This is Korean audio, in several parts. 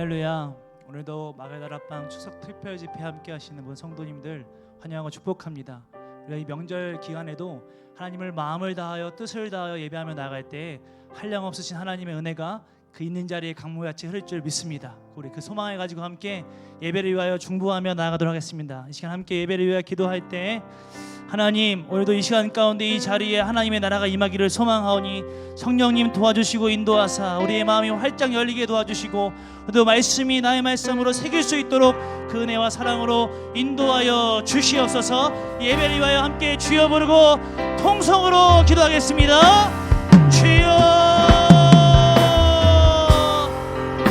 할렐루야. 오늘도 마가다락방 추석 특별 집회 함께 하시는 모든 성도님들 환영하고 축복합니다. 우리가 이 명절 기간에도 하나님을 마음을 다하여 뜻을 다하여 예배하며 나아갈 때 한량없으신 하나님의 은혜가 그 있는 자리에 강물같이 흐를 줄 믿습니다. 우리 그 소망을 가지고 함께 예배를 위하여 중보하며 나아가도록 하겠습니다. 이 시간 함께 예배를 위하여 기도할 때 하나님, 오늘도 이 시간 가운데 이 자리에 하나님의 나라가 임하기를 소망하오니 성령님 도와주시고 인도하사 우리의 마음이 활짝 열리게 도와주시고 또 말씀이 나의 말씀으로 새길 수 있도록 그 은혜와 사랑으로 인도하여 주시옵소서. 예배를 위하여 함께 주여 부르고 통성으로 기도하겠습니다. 주여.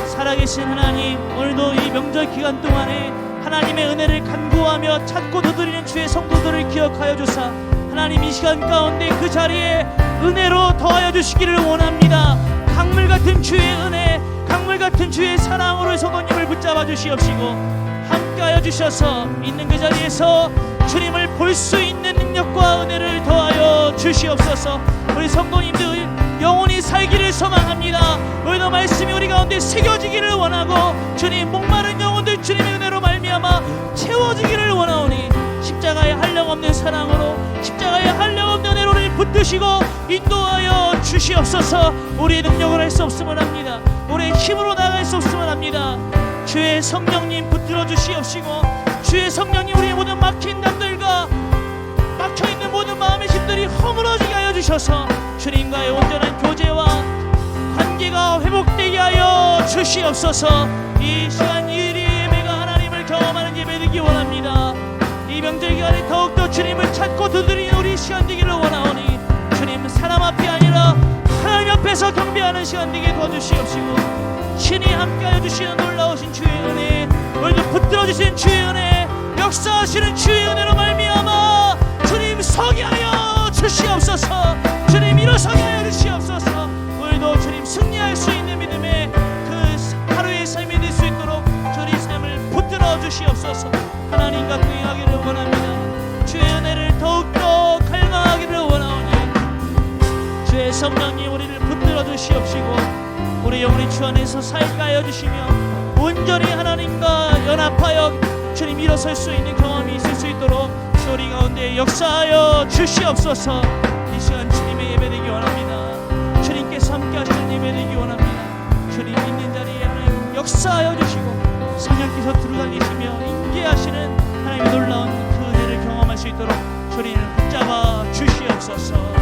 살아계신 하나님, 오늘도 이 명절 기간 동안에 하나님의 은혜를 간구하며 찾고 두드리는 주의 성도들을 기억하여 주사 하나님 이 시간 가운데 그 자리에 은혜로 더하여 주시기를 원합니다. 강물 같은 주의 은혜, 강물 같은 주의 사랑으로 성도님을 붙잡아 주시옵시고 함께하여 주셔서 있는 그 자리에서 주님을 볼 수 있는 능력과 은혜를 더하여 주시옵소서. 우리 성도님들 영원히 살기를 소망합니다. 오늘도 말씀이 우리 가운데 새겨지기를 원하고 주님 목마른 영혼들 주님의 은혜로 말미암아 채워지기를 원하오니 십자가의 한량없는 사랑으로 십자가의 한량없는 은혜로를 붙드시고 인도하여 주시옵소서. 우리의 능력을 할 수 없음을 합니다. 우리의 힘으로 나아갈 수 없음을 합니다. 주의 성령님 붙들어 주시옵시고 주의 성령님 우리의 모든 막힌 담들과 막혀있는 모든 마음의 힘들이 허물어지게 하여 주셔서 주님과의 온전한 교제와 관계가 회복되게 하여 주시옵소서. 이 시간 이 예배가 하나님을 경험하는 예배 되기 원합니다. 이 명절 기간에 더욱더 주님을 찾고 두드리는 우리 시간 되기를 원하오니 주님 사람 앞이 아니라 하나님 앞에서 경배하는 시간 되게 도와주시옵시고 신이 함께하여 주시는 놀라우신 주의 은혜, 오늘도 붙들어 주신 주의 은혜, 역사하시는 주의 은혜로 말미암아 주님 서게 하여 주시옵소서. 주님 일어서게 하여 주시옵소서. 오늘도 주님 승리할 수 있는 믿음의 그 하루의 삶이 될 수 있도록 저희 삶을 붙들어 주시옵소서. 하나님과 동행하기를 원합니다. 주의 은혜를 더욱더 갈망하기를 원하오니 주의 성령님 우리를 붙들어 주시옵시고 우리 영혼이 주 안에서 살게 하여 주시며 온전히 하나님과 연합하여 주님 일어설 수 있는 경험이 있을 수 있도록 우리 가운데 역사하여 주시옵소서. 이 시간 주님의 예배 되기 원합니다. 주님께서 함께 하시는 예배 되기 원합니다. 주님 있는 자리에 하나님 역사하여 주시고 성령께서 들어다니시며 인계하시는 하나님의 놀라운 그 은혜를 경험할 수 있도록 주님을 붙잡아 주시옵소서.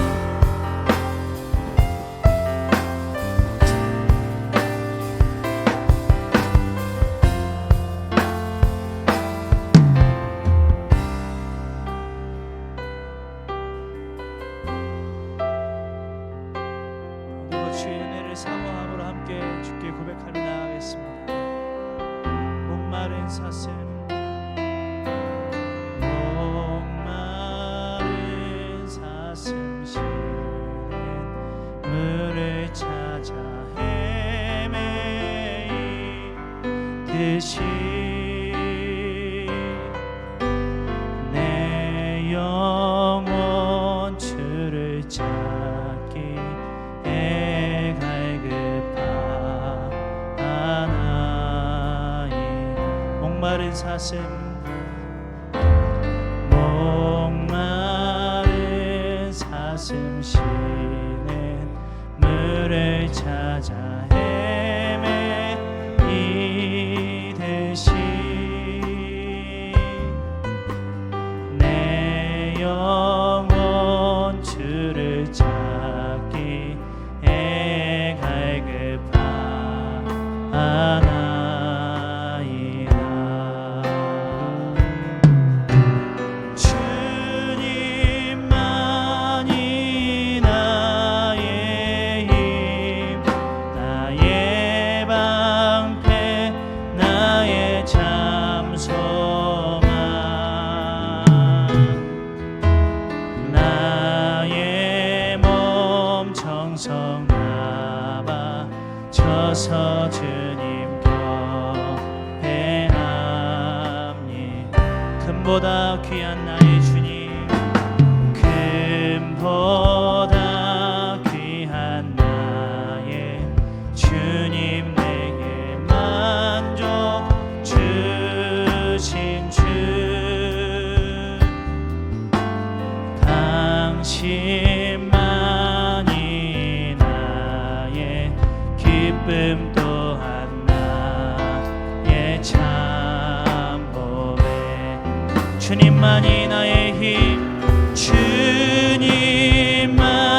주의 은혜를 사모함으로 함께 주께 고백하며 나아가겠습니다. 목마른 사슴 쉬는 물을 찾아 헤매이듯이 내 영혼 주를 찾기 목마른 사슴 쉬는 물을 찾아 헤매이듯이 내 영혼 주를 찾기 갈급하나이다. 정성나바쳐서 주님 곁에 합니 금보다 귀한 나의 주님 금보다 귀한 나의 주님 내게 만 주님만이 나의 힘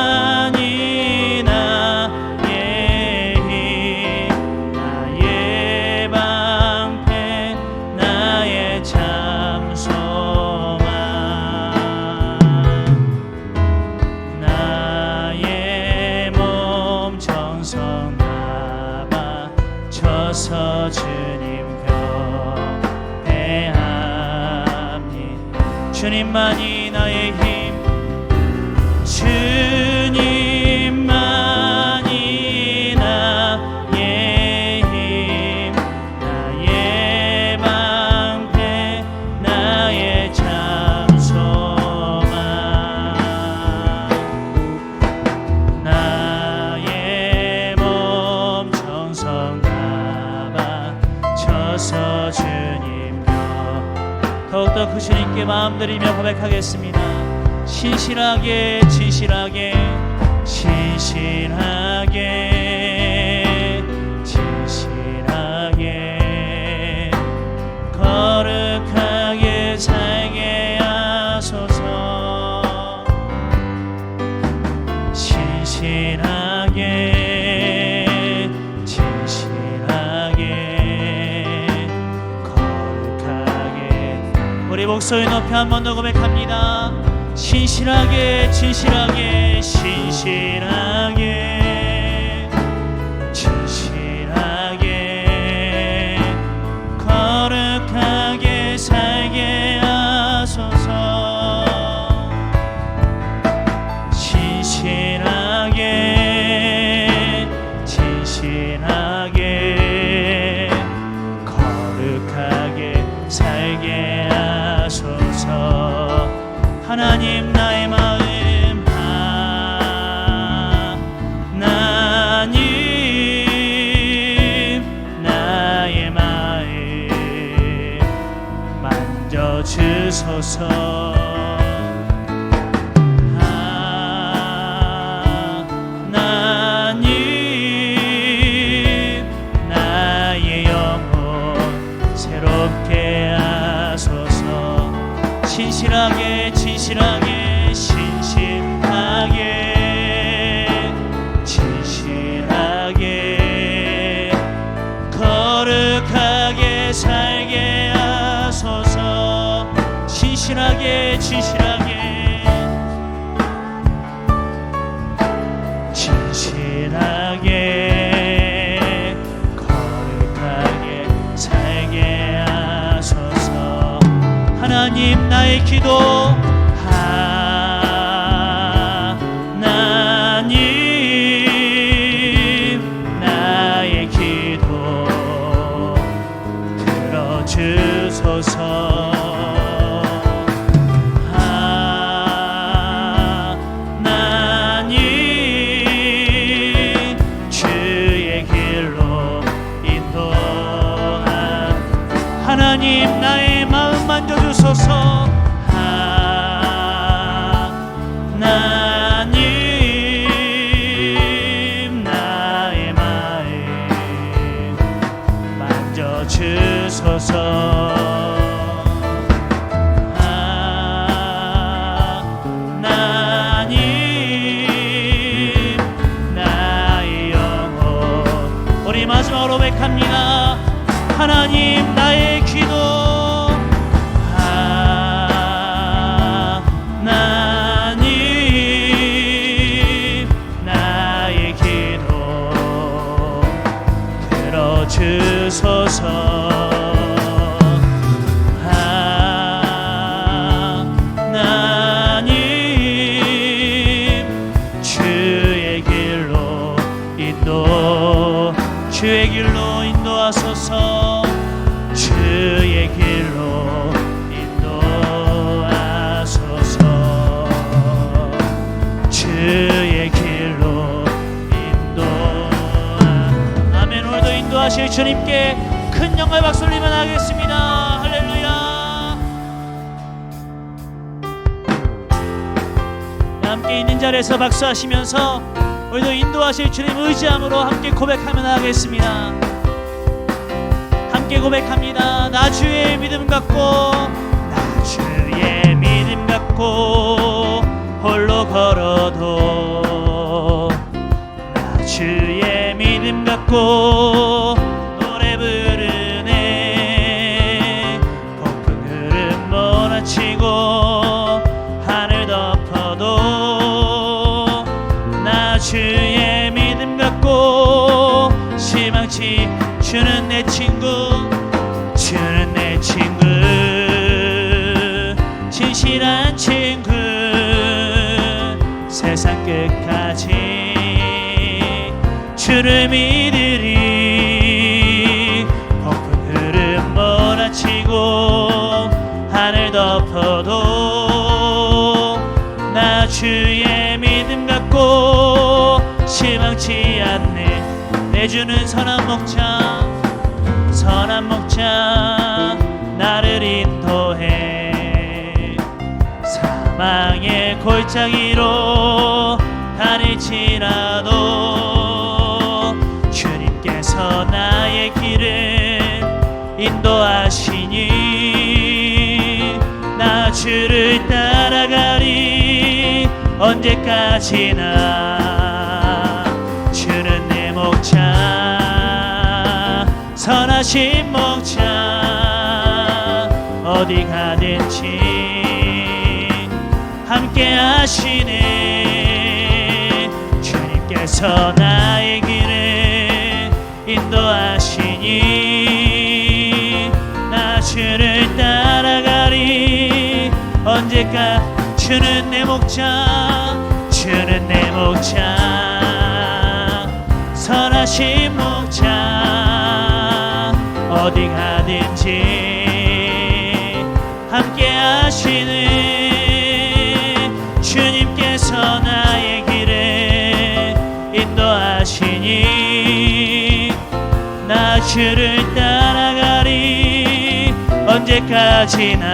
주님만이 나의 힘 나의 방패 나의 참소망 나의 몸 정성 다 바쳐서 주님 곁에 합니다. 주님만이 나의 힘 주님만이 나의 힘 나의 방패 나의 참소망 나의 몸 정성 다 바쳐서 주님 곁 더욱더 그 주님께 마음 드리며 고백하겠습니다. 신실하게 진실하게 진실하게 진실하게 거룩하게 살게 하소서 신실하게 진실하게 거룩하게 우리 목소리 높이 한 번 더 고백합니다. 신실하게 진실하게 신실하게 진실하게 거룩하게 살게 하소서 신실하게 진실하게 거룩하게 살게 하소서 하나님 나의 마음 하나님 나의 마음 만져주소서 하나님 나의 영혼 새롭게 하소서 신실하게 진실하게 신실하게 진실하게 거룩하게 살게 하소서 신실하게 진실하게 진실하게 거룩하게 살게 하소서 하나님 나의 기도 하나님 나의 기도 들어주소서 하나님 주의 길로 인도하 하나님 나의 마음 만져주소서 하나님 나의 마음 만져주소서 하나님 나의 영혼 우리 마지막으로 고백합니다. 하나님 나의 기도 주소서 하나님 주의 길로 인도하소서 주의 길로 인도하소서 주의 길로 아멘. 오늘도 인도하실 주님께 큰 영광의 박수 올리면 하겠습니다. 할렐루야. 함께 있는 자리에서 박수하시면서 오늘도 인도하실 주님 의지함으로 함께 고백하면 하겠습니다. 함께 고백합니다. 나 주의 믿음 갖고 나 주의 갖고 노래 부르네. 폭풍 흐름 몰아치고 하늘 덮어도 나 주의 믿음 갖고 희망치 주는 내 친구, 주는 내 친구, 진실한 친구. 세상 끝까지 주를 믿으리. 폭풍 흐름 몰아치고 하늘 덮어도 나 주의 믿음 갖고 실망치 않네. 내 주는 선한 목자, 선한 목자 나를 인도해. 사망의 골짜기로 다닐지라도 주님께서 나의 길을 인도하시니 나 주를 따라가리. 언제까지나 주는 내 목자, 선하신 목자. 어디 가든지 함께 하시네. 주님께서 나의 길을 인도하시니 나 주를 따라가리. 언제까 주는 내 목자, 주는 내 목자, 선하신 목자. 어디 가든지 함께 하시네. 주님께서 나의 길을 인도하시니 나 주를 따라가리. 언제까지나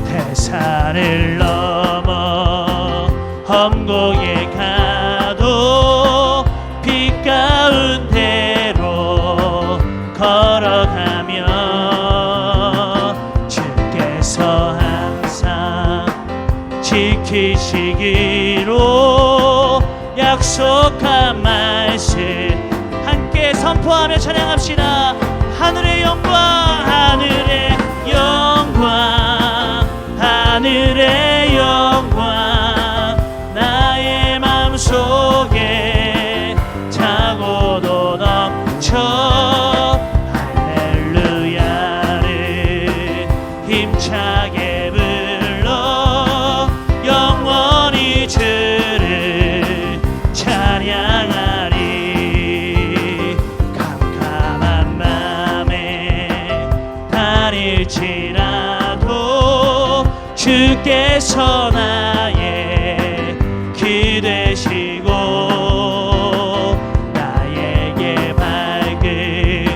대산을 넘어 험곡에 가도 빛 가운데로 걸어가며 주께서 항상 지키시기로 약속한 말씀 함께 선포하며 찬양합시다. 하늘의 영광, 하늘의 영광, 하늘의 영광 나의 마음속에 차고도 넘쳐. 할렐루야를 힘차게 불러 영원히 주를 찬양하리. 캄캄한 맘에 다닐지라도 주께서 나의 길 되시고 나에게 밝은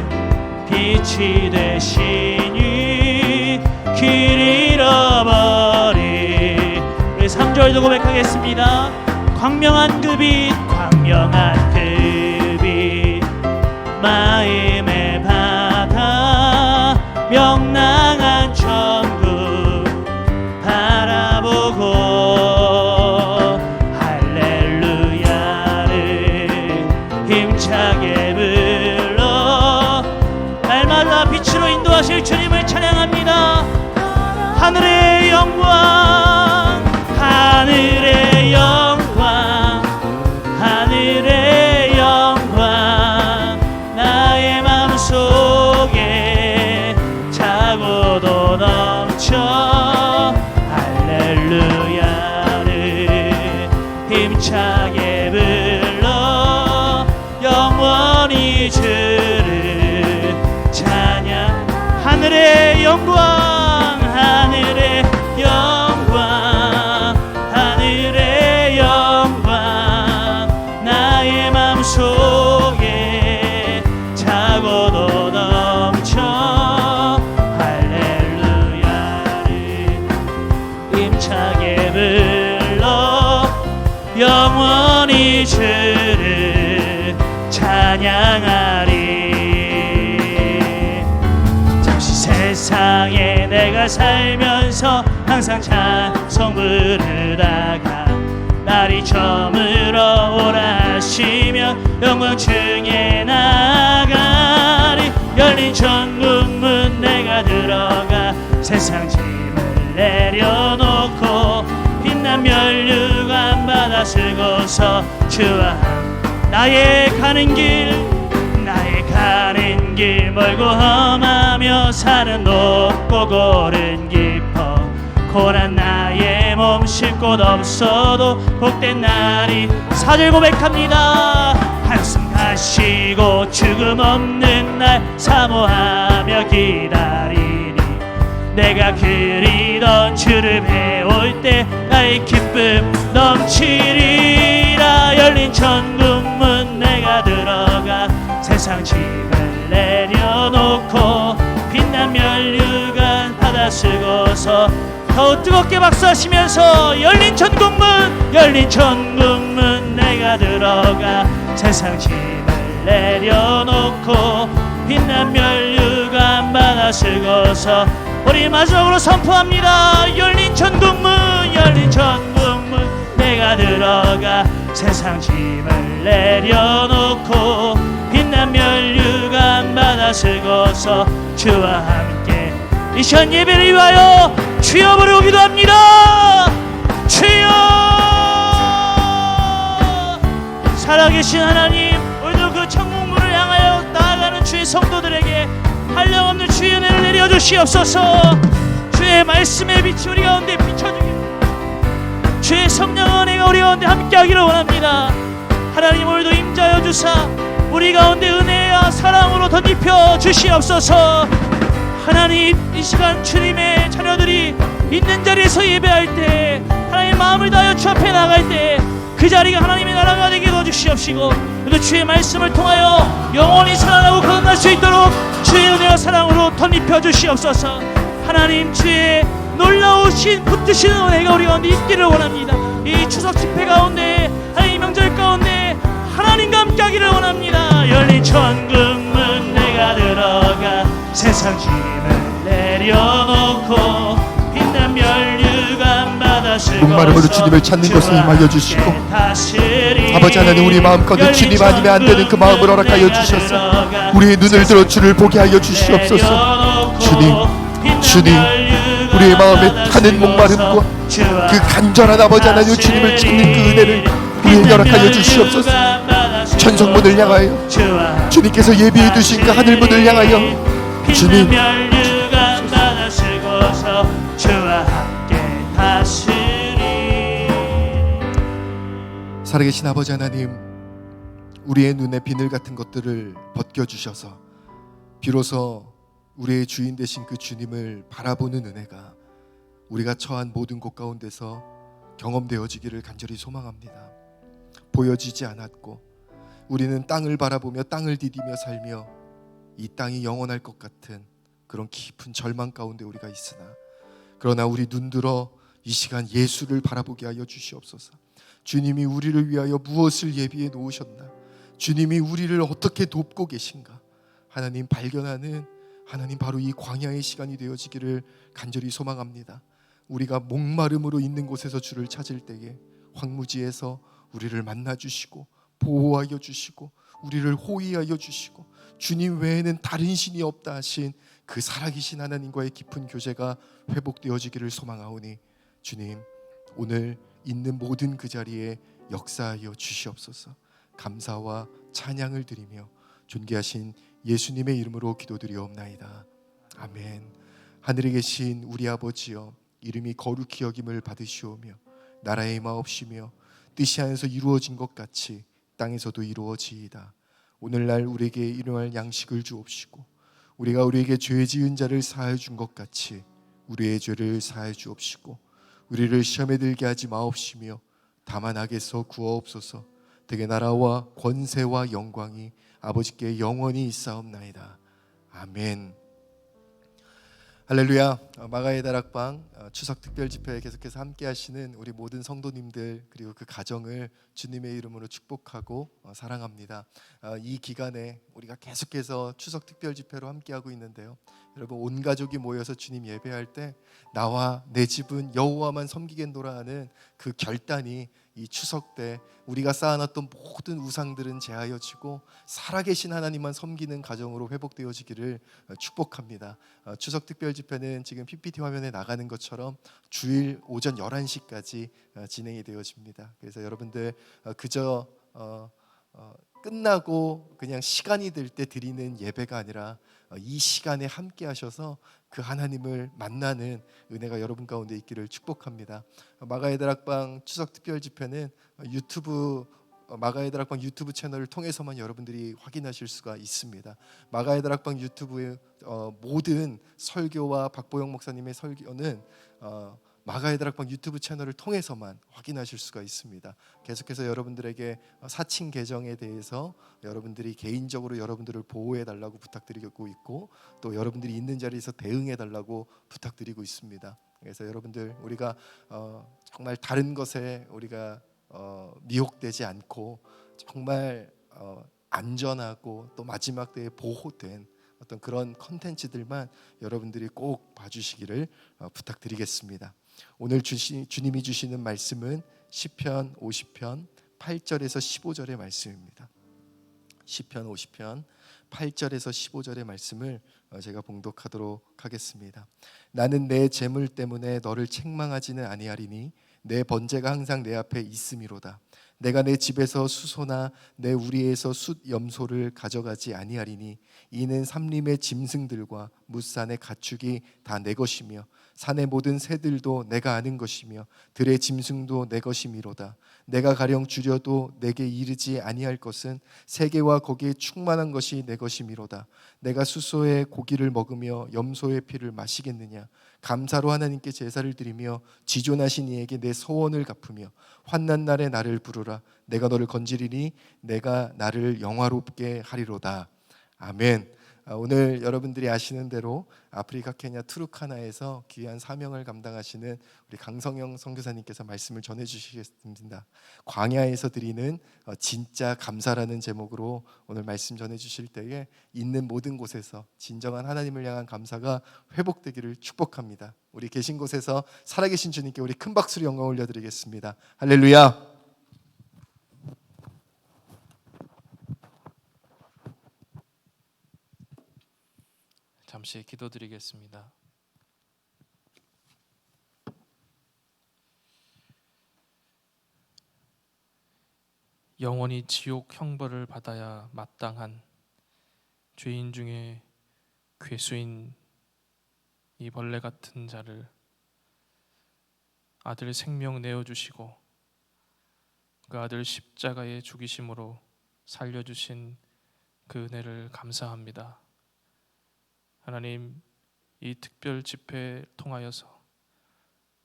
빛이 되시니 길 잃어버린. 우리 3절도 고백하겠습니다. 광명한 그 빛, 광명한 그 빛 마음의 바다 명랑한 천국 바라보고 할렐루야를 힘차게 불러 날마다 빛으로 인도하실 주님을 찬양합니다. 하늘의 영광, 하늘의 영광, 하늘의 영광 나의 마음속에 차고도 넘쳐. 할렐루야를 힘차게 불러 영원히 주를 찬양. 하늘의 영광, 하늘의 영광, 하늘의 영광 나의 마음속에 차고도 넘쳐. 할렐루야를 힘차게 불러 영원히 주를 찬양하리. 잠시 세상에 내가 살면서 항상 찬송 부르다가 날이 저물어 오라 하시면 영광층에 나가리. 열린 천국문 내가 들어가 세상 짐을 내려놓고 빛난 면류관 받아 쓰고서 주와 나의 가는 길 멀고 험하며 산은 높고 골은 깊어 고난 나의 몸 쉴 곳 없어도 복된 날이. 4절 고백합니다. 한숨 가시고 죽음 없는 날 사모하며 기다리니 내가 그리던 주를 배울 때 나의 기쁨 넘치리라. 열린 천국문 내가 들어가 세상 짐을 내려놓고 빛난 면류관 받아 쓰고서 더 뜨겁게 박수하시면서 열린 천국문 내가 들어가 세상 짐을 내려놓고 빛난 면류관 받아 쓰고서 우리 마지막으로 선포합니다. 열린 천국문 내가 들어가 세상 짐을 내려놓고 빛난 면류관 받아 쓰고서 주와 함께 이 시간 예배를 위하여 주여 부르고 기도합니다. 주여. 살아계신 하나님, 오늘도 그 천국문을 향하여 나아가는 주의 성도들에게 한량없는 주의 은혜를 내려주시옵소서. 주의 말씀의 빛이 우리 가운데 비춰주기를, 주의 성령 은혜가 우리 가운데 함께하기를 원합니다. 하나님, 오늘도 임자여 주사 우리 가운데 은혜와 사랑으로 덧입혀 주시옵소서. 하나님, 이 시간 주님의 자녀들이 있는 자리에서 예배할 때 하나님 마음을 다하여 주 앞에 나갈 때 그 자리가 하나님의 나라가 되게 도와주시옵시고 또 주의 말씀을 통하여 영원히 살아나고 거듭날 수 있도록 주의 은혜와 사랑으로 덧입혀 주시옵소서. 하나님, 주의 놀라우신 붙드시는 은혜가 우리 가운데 있기를 원합니다. 이 추석 집회 가운데 하나님 명절 가운데 하나님과 함께하기를 원합니다. 열린 천국문 내가 들어가 세상 짐을 내려놓고 빛난 면류관 받아 쓰고서 목마름으로 주님을 찾는 것을 임하여 주시고 아버지 하나님, 우리 마음 가운데 주님 아니면 안 되는 그 마음을 허락하여 주셔서 우리의 눈을 들어 주를 보게 하여 주시옵소서. 주님 우리의 마음에 타는 목마름과 그 간절한 아버지 하나님 주님을 찾는 그 은혜를 우리에게 허락하여 주시옵소서. 천성문을 향하여 주님께서 예비해 두신 그 하늘문을 향하여 주님 살아계신 아버지 하나님, 우리의 눈에 비늘 같은 것들을 벗겨주셔서 비로소 우리의 주인 되신 그 주님을 바라보는 은혜가 우리가 처한 모든 곳 가운데서 경험되어지기를 간절히 소망합니다. 보여지지 않았고 우리는 땅을 바라보며 땅을 디디며 살며 이 땅이 영원할 것 같은 그런 깊은 절망 가운데 우리가 있으나, 그러나 우리 눈들어 이 시간 예수를 바라보게 하여 주시옵소서. 주님이 우리를 위하여 무엇을 예비해 놓으셨나, 주님이 우리를 어떻게 돕고 계신가, 하나님 발견하는 하나님 바로 이 광야의 시간이 되어지기를 간절히 소망합니다. 우리가 목마름으로 있는 곳에서 주를 찾을 때에 황무지에서 우리를 만나 주시고 보호하여 주시고 우리를 호위하여 주시고 주님 외에는 다른 신이 없다 하신 그 살아계신 하나님과의 깊은 교제가 회복되어지기를 소망하오니 주님, 오늘 있는 모든 그 자리에 역사하여 주시옵소서. 감사와 찬양을 드리며 존귀하신 예수님의 이름으로 기도드리옵나이다. 아멘. 하늘에 계신 우리 아버지여, 이름이 거룩히 여김을 받으시오며 나라의 마옵시며 뜻이 하늘에서 이루어진 것 같이 땅에서도 이루어지이다. 오늘날 우리에게 일용할 양식을 주옵시고 우리가 우리에게 죄 지은 자를 사하여 준 것 같이 우리의 죄를 사하여 주옵시고 우리를 시험에 들게 하지 마옵시며 다만 악에서 구하옵소서. 되게 나라와 권세와 영광이 아버지께 영원히 있사옵나이다. 아멘. 할렐루야. 마가의 다락방 추석 특별 집회에 계속해서 함께 하시는 우리 모든 성도님들 그리고 그 가정을 주님의 이름으로 축복하고 사랑합니다. 이 기간에 우리가 계속해서 추석 특별 집회로 함께 하고 있는데요. 여러분, 온 가족이 모여서 주님 예배할 때 나와 내 집은 여호와만 섬기겠노라 하는 그 결단이 이 추석 때 우리가 쌓아놨던 모든 우상들은 제하여지고 살아계신 하나님만 섬기는 가정으로 회복되어지기를 축복합니다. 추석 특별 집회는 지금 PPT 화면에 나가는 것처럼 주일 오전 11시까지 진행이 되어집니다. 그래서 여러분들 그저 끝나고 그냥 시간이 될 때 드리는 예배가 아니라 이 시간에 함께 하셔서 그 하나님을 만나는 은혜가 여러분 가운데 있기를 축복합니다. 마가의 다락방 추석 특별 집회는 마가의 다락방 유튜브 채널을 통해서만 여러분들이 확인하실 수가 있습니다. 마가의 다락방 유튜브의 모든 설교와 박보영 목사님의 설교는 마가의 다락방 유튜브 채널을 통해서만 확인하실 수가 있습니다. 계속해서 여러분들에게 사칭 계정에 대해서 여러분들이 개인적으로 여러분들을 보호해 달라고 부탁드리고 있고, 또 여러분들이 있는 자리에서 대응해 달라고 부탁드리고 있습니다. 그래서 여러분들 우리가 정말 다른 것에 우리가 미혹되지 않고 정말 안전하고 또 마지막 때에 보호된 어떤 그런 컨텐츠들만 여러분들이 꼭 봐주시기를 부탁드리겠습니다. 오늘 주님이 주시는 말씀은 시편 50편 8절에서 15절의 말씀입니다. 시편 50편 8절에서 15절의 말씀을 제가 봉독하도록 하겠습니다. 나는 내 재물 때문에 너를 책망하지는 아니하리니 내 번제가 항상 내 앞에 있음이로다. 내가 내 집에서 수소나 내 우리에서 숫 염소를 가져가지 아니하리니 이는 삼림의 짐승들과 뭇산의 가축이 다 내 것이며 산의 모든 새들도 내가 아는 것이며 들의 짐승도 내 것이미로다. 내가 가령 주려도 내게 이르지 아니할 것은 세계와 거기에 충만한 것이 내 것이미로다. 내가 수소의 고기를 먹으며 염소의 피를 마시겠느냐. 감사로 하나님께 제사를 드리며 지존하신 이에게 내 소원을 갚으며 환난 날에 나를 부르라. 내가 너를 건지리니 내가 나를 영화롭게 하리로다. 아멘. 오늘 여러분들이 아시는 대로 아프리카 케냐 투르카나에서 귀한 사명을 감당하시는 우리 강성영 선교사님께서 말씀을 전해주시겠습니다. 광야에서 드리는 진짜 감사라는 제목으로 오늘 말씀 전해주실 때에 있는 모든 곳에서 진정한 하나님을 향한 감사가 회복되기를 축복합니다. 우리 계신 곳에서 살아계신 주님께 우리 큰 박수로 영광 올려드리겠습니다. 할렐루야. 잠시 기도드리겠습니다. 영원히 지옥 형벌을 받아야 마땅한 죄인 중에 괴수인 이 벌레 같은 자를 아들 생명 내어주시고 그 아들 십자가의 죽이심으로 살려주신 그 은혜를 감사합니다. 하나님, 이 특별 집회를 통하여서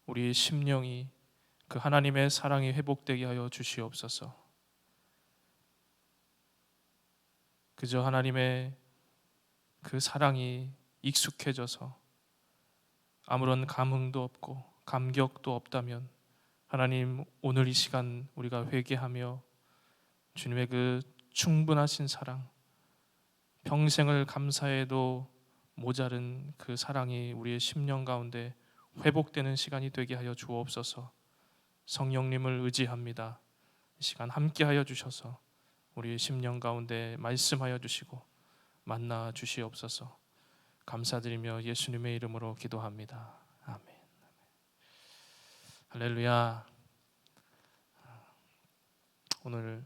우리의 심령이 그 하나님의 사랑이 회복되게 하여 주시옵소서. 그저 하나님의 그 사랑이 익숙해져서 아무런 감흥도 없고 감격도 없다면 하나님, 오늘 이 시간 우리가 회개하며 주님의 그 충분하신 사랑, 평생을 감사해도 모자른 그 사랑이 우리의 심령 가운데 회복되는 시간이 되게 하여 주옵소서. 성령님을 의지합니다. 이 시간 함께하여 주셔서 우리의 심령 가운데 말씀하여 주시고 만나 주시옵소서. 감사드리며 예수님의 이름으로 기도합니다. 아멘. 할렐루야. 오늘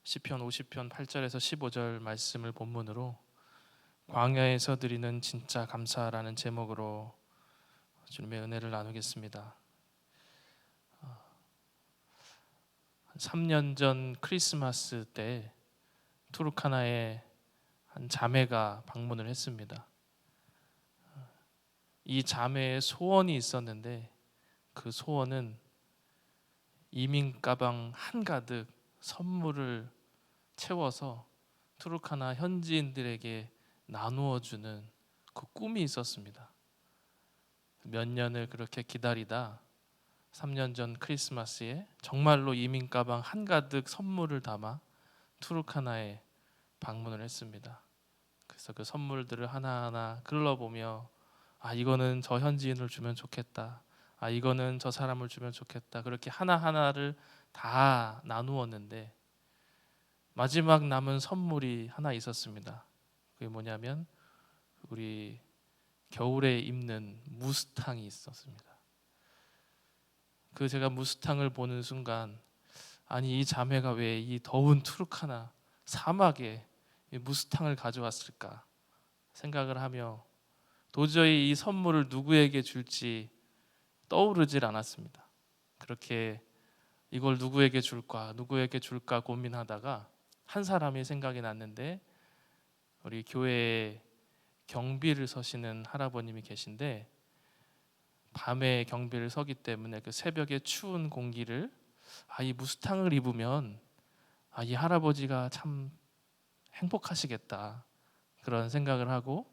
시편 50편 8절에서 15절 말씀을 본문으로 광야에서 드리는 진짜 감사라는 제목으로 주님의 은혜를 나누겠습니다. 3년 전 크리스마스 때 투르카나에 한 자매가 방문을 했습니다. 이 자매의 소원이 있었는데 그 소원은 이민 가방 한가득 선물을 채워서 투르카나 현지인들에게 나누어 주는 그 꿈이 있었습니다. 몇 년을 그렇게 기다리다 3년 전 크리스마스에 정말로 이민 가방 한가득 선물을 담아 투르카나에 방문을 했습니다. 그래서 그 선물들을 하나하나 글러보며 이거는 저 현지인을 주면 좋겠다. 이거는 저 사람을 주면 좋겠다. 그렇게 하나하나를 다 나누었는데 마지막 남은 선물이 하나 있었습니다. 그게 뭐냐면 우리 겨울에 입는 무스탕이 있었습니다. 그 제가 무스탕을 보는 순간, 아니 이 자매가 왜 이 더운 투르카나 사막에 이 무스탕을 가져왔을까 생각을 하며 도저히 이 선물을 누구에게 줄지 떠오르질 않았습니다. 그렇게 이걸 누구에게 줄까 고민하다가 한 사람이 생각이 났는데, 우리 교회에 경비를 서시는 할아버님이 계신데 밤에 경비를 서기 때문에 그 새벽에 추운 공기를 이 무스탕을 입으면 이 할아버지가 참 행복하시겠다, 그런 생각을 하고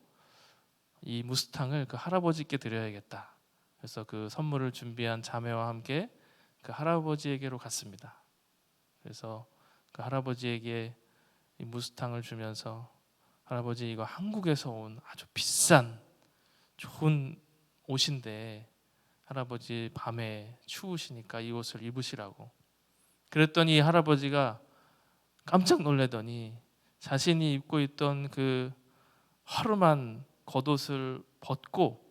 이 무스탕을 그 할아버지께 드려야겠다. 그래서 그 선물을 준비한 자매와 함께 그 할아버지에게로 갔습니다. 그래서 그 할아버지에게 이 무스탕을 주면서, 할아버지 이거 한국에서 온 아주 비싼 좋은 옷인데 할아버지 밤에 추우시니까 이 옷을 입으시라고. 그랬더니 할아버지가 깜짝 놀라더니 자신이 입고 있던 그 허름한 겉옷을 벗고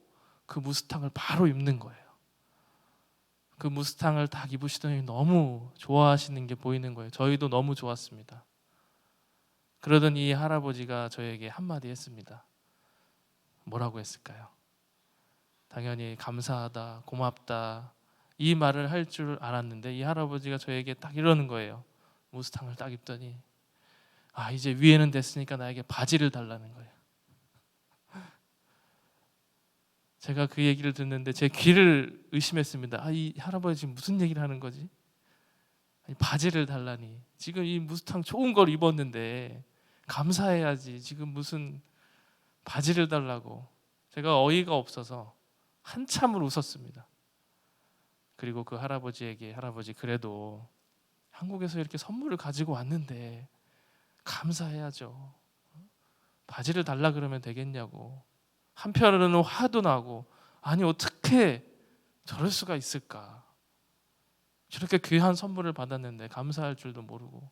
그 무스탕을 바로 입는 거예요. 그 무스탕을 딱 입으시더니 너무 좋아하시는 게 보이는 거예요. 저희도 너무 좋았습니다. 그러더니 이 할아버지가 저에게 한마디 했습니다. 뭐라고 했을까요? 당연히 감사하다, 고맙다 이 말을 할 줄 알았는데 이 할아버지가 저에게 딱 이러는 거예요. 무스탕을 딱 입더니 이제 위에는 됐으니까 나에게 바지를 달라는 거예요. 제가 그 얘기를 듣는데 제 귀를 의심했습니다. 이 할아버지 지금 무슨 얘기를 하는 거지? 바지를 달라니, 지금 이 무스탕 좋은 걸 입었는데 감사해야지, 지금 무슨 바지를 달라고. 제가 어이가 없어서 한참을 웃었습니다. 그리고 그 할아버지에게, 할아버지 그래도 한국에서 이렇게 선물을 가지고 왔는데 감사해야죠. 바지를 달라 그러면 되겠냐고. 한편으로는 화도 나고, 아니 어떻게 저럴 수가 있을까. 저렇게 귀한 선물을 받았는데 감사할 줄도 모르고.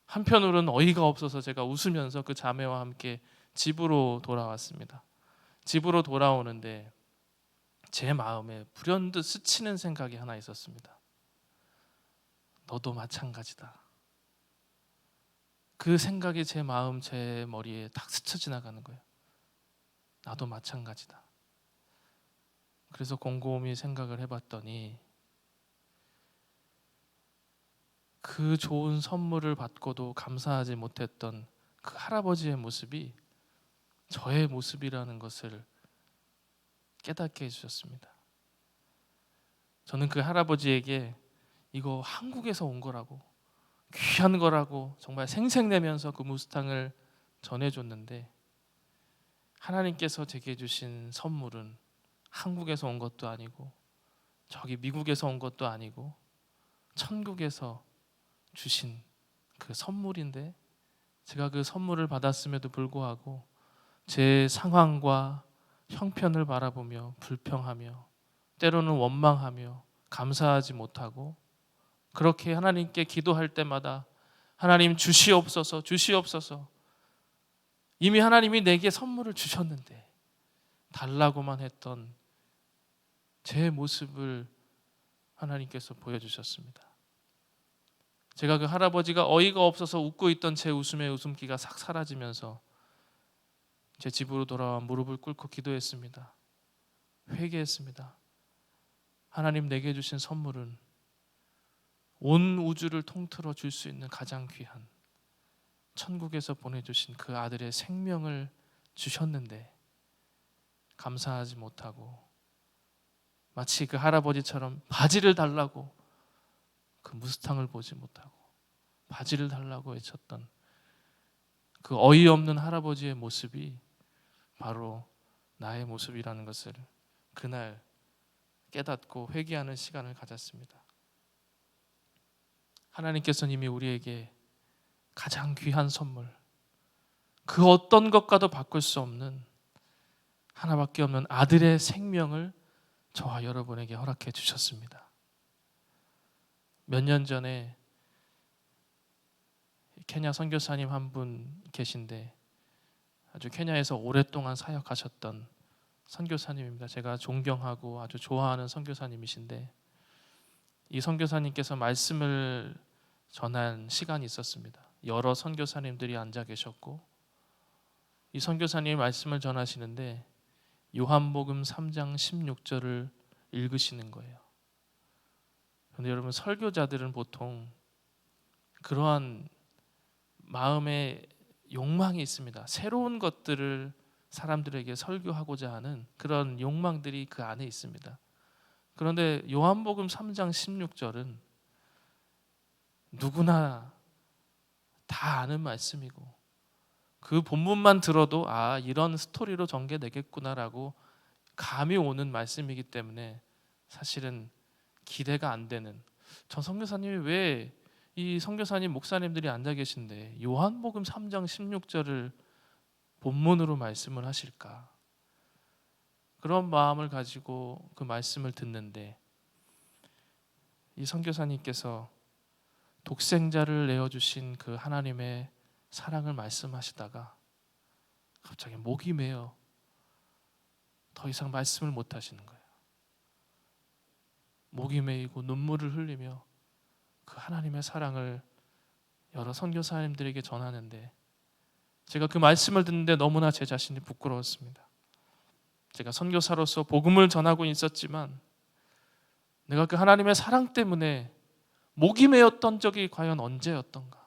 한편으로는 어이가 없어서 제가 웃으면서 그 자매와 함께 집으로 돌아왔습니다. 집으로 돌아오는데 제 마음에 불현듯 스치는 생각이 하나 있었습니다. 너도 마찬가지다. 그 생각이 제 마음, 제 머리에 딱 스쳐 지나가는 거예요. 나도 마찬가지다. 그래서 곰곰이 생각을 해봤더니 그 좋은 선물을 받고도 감사하지 못했던 그 할아버지의 모습이 저의 모습이라는 것을 깨닫게 해주셨습니다. 저는 그 할아버지에게 이거 한국에서 온 거라고, 귀한 거라고 정말 생색내면서 그 무스탕을 전해줬는데, 하나님께서 제게 주신 선물은 한국에서 온 것도 아니고 저기 미국에서 온 것도 아니고 천국에서 주신 그 선물인데, 제가 그 선물을 받았음에도 불구하고 제 상황과 형편을 바라보며 불평하며 때로는 원망하며 감사하지 못하고, 그렇게 하나님께 기도할 때마다 하나님 주시옵소서, 주시옵소서, 이미 하나님이 내게 선물을 주셨는데 달라고만 했던 제 모습을 하나님께서 보여주셨습니다. 제가 그 할아버지가 어이가 없어서 웃고 있던 제 웃음의 웃음기가 싹 사라지면서 제 집으로 돌아와 무릎을 꿇고 기도했습니다. 회개했습니다. 하나님 내게 주신 선물은 온 우주를 통틀어 줄 수 있는 가장 귀한 천국에서 보내주신 그 아들의 생명을 주셨는데 감사하지 못하고, 마치 그 할아버지처럼 바지를 달라고, 그 무스탕을 보지 못하고 바지를 달라고 외쳤던 그 어이없는 할아버지의 모습이 바로 나의 모습이라는 것을 그날 깨닫고 회개하는 시간을 가졌습니다. 하나님께서는 이미 우리에게 가장 귀한 선물, 그 어떤 것과도 바꿀 수 없는 하나밖에 없는 아들의 생명을 저와 여러분에게 허락해 주셨습니다. 몇 년 전에 케냐 선교사님 한 분 계신데 아주 케냐에서 오랫동안 사역하셨던 선교사님입니다. 제가 존경하고 아주 좋아하는 선교사님이신데 이 선교사님께서 말씀을 전한 시간이 있었습니다. 여러 선교사님들이 앉아 계셨고 이 선교사님이 말씀을 전하시는데 요한복음 3장 16절을 읽으시는 거예요. 그런데 여러분, 설교자들은 보통 그러한 마음의 욕망이 있습니다. 새로운 것들을 사람들에게 설교하고자 하는 그런 욕망들이 그 안에 있습니다. 그런데 요한복음 3장 16절은 누구나 다 아는 말씀이고 그 본문만 들어도 아, 이런 스토리로 전개되겠구나라고 감이 오는 말씀이기 때문에 사실은 기대가 안 되는, 저 선교사님이 왜 이 선교사님 목사님들이 앉아 계신데 요한복음 3장 16절을 본문으로 말씀을 하실까, 그런 마음을 가지고 그 말씀을 듣는데 이 선교사님께서 독생자를 내어주신 그 하나님의 사랑을 말씀하시다가 갑자기 목이 메어 더 이상 말씀을 못 하시는 거예요. 목이 메이고 눈물을 흘리며 그 하나님의 사랑을 여러 선교사님들에게 전하는데 제가 그 말씀을 듣는데 너무나 제 자신이 부끄러웠습니다. 제가 선교사로서 복음을 전하고 있었지만 내가 그 하나님의 사랑 때문에 목이 메었던 적이 과연 언제였던가.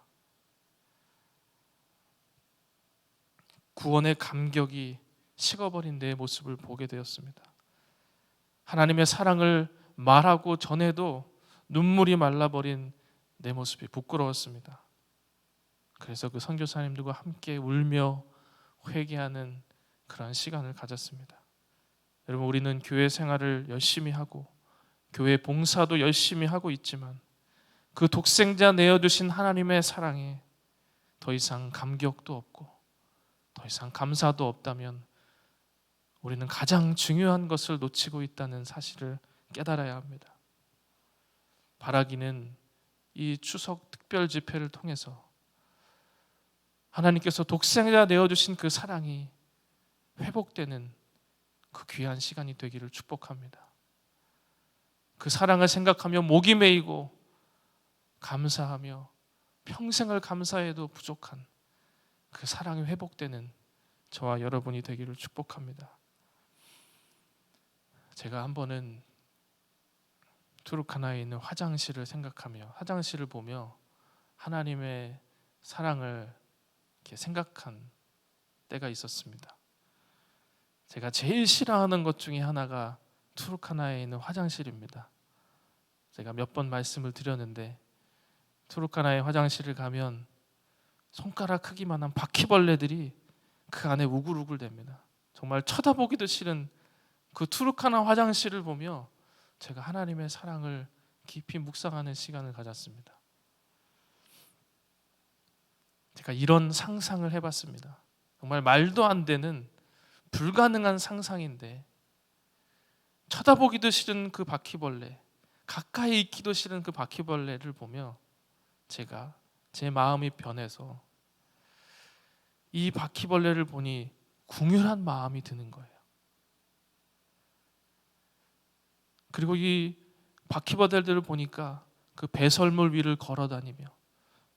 구원의 감격이 식어버린 내 모습을 보게 되었습니다. 하나님의 사랑을 말하고 전해도 눈물이 말라버린 내 모습이 부끄러웠습니다. 그래서 그 선교사님들과 함께 울며 회개하는 그런 시간을 가졌습니다. 여러분, 우리는 교회 생활을 열심히 하고 교회 봉사도 열심히 하고 있지만 그 독생자 내어주신 하나님의 사랑에 더 이상 감격도 없고 더 이상 감사도 없다면 우리는 가장 중요한 것을 놓치고 있다는 사실을 깨달아야 합니다. 바라기는 이 추석 특별 집회를 통해서 하나님께서 독생자 내어주신 그 사랑이 회복되는 그 귀한 시간이 되기를 축복합니다. 그 사랑을 생각하며 목이 메이고 감사하며 평생을 감사해도 부족한 그 사랑이 회복되는 저와 여러분이 되기를 축복합니다. 제가 한 번은 투르카나에 있는 화장실을 생각하며 화장실을 보며 하나님의 사랑을 이렇게 생각한 때가 있었습니다. 제가 제일 싫어하는 것 중에 하나가 투르카나에 있는 화장실입니다. 제가 몇 번 말씀을 드렸는데 투르카나의 화장실을 가면 손가락 크기만한 바퀴벌레들이 그 안에 우글우글 됩니다. 정말 쳐다보기도 싫은 그 투르카나 화장실을 보며 제가 하나님의 사랑을 깊이 묵상하는 시간을 가졌습니다. 제가 이런 상상을 해봤습니다. 정말 말도 안 되는 불가능한 상상인데 쳐다보기도 싫은 그 바퀴벌레, 가까이 있기도 싫은 그 바퀴벌레를 보며 제가 제 마음이 변해서 이 바퀴벌레를 보니 궁휼한 마음이 드는 거예요. 그리고 이 바퀴벌레들을 보니까 그 배설물 위를 걸어다니며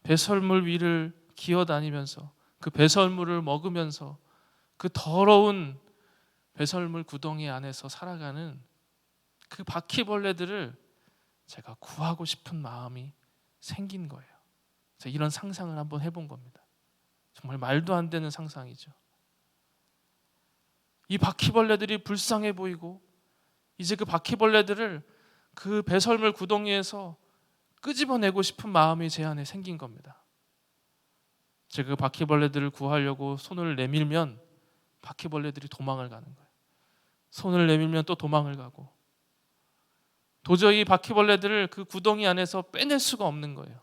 배설물 위를 기어다니면서 그 배설물을 먹으면서 그 더러운 배설물 구덩이 안에서 살아가는 그 바퀴벌레들을 제가 구하고 싶은 마음이 생긴 거예요. 제가 이런 상상을 한번 해본 겁니다. 정말 말도 안 되는 상상이죠. 이 바퀴벌레들이 불쌍해 보이고 이제 그 바퀴벌레들을 그 배설물 구덩이에서 끄집어내고 싶은 마음이 제 안에 생긴 겁니다. 제가 그 바퀴벌레들을 구하려고 손을 내밀면 바퀴벌레들이 도망을 가는 거예요. 손을 내밀면 또 도망을 가고 도저히 바퀴벌레들을 그 구덩이 안에서 빼낼 수가 없는 거예요.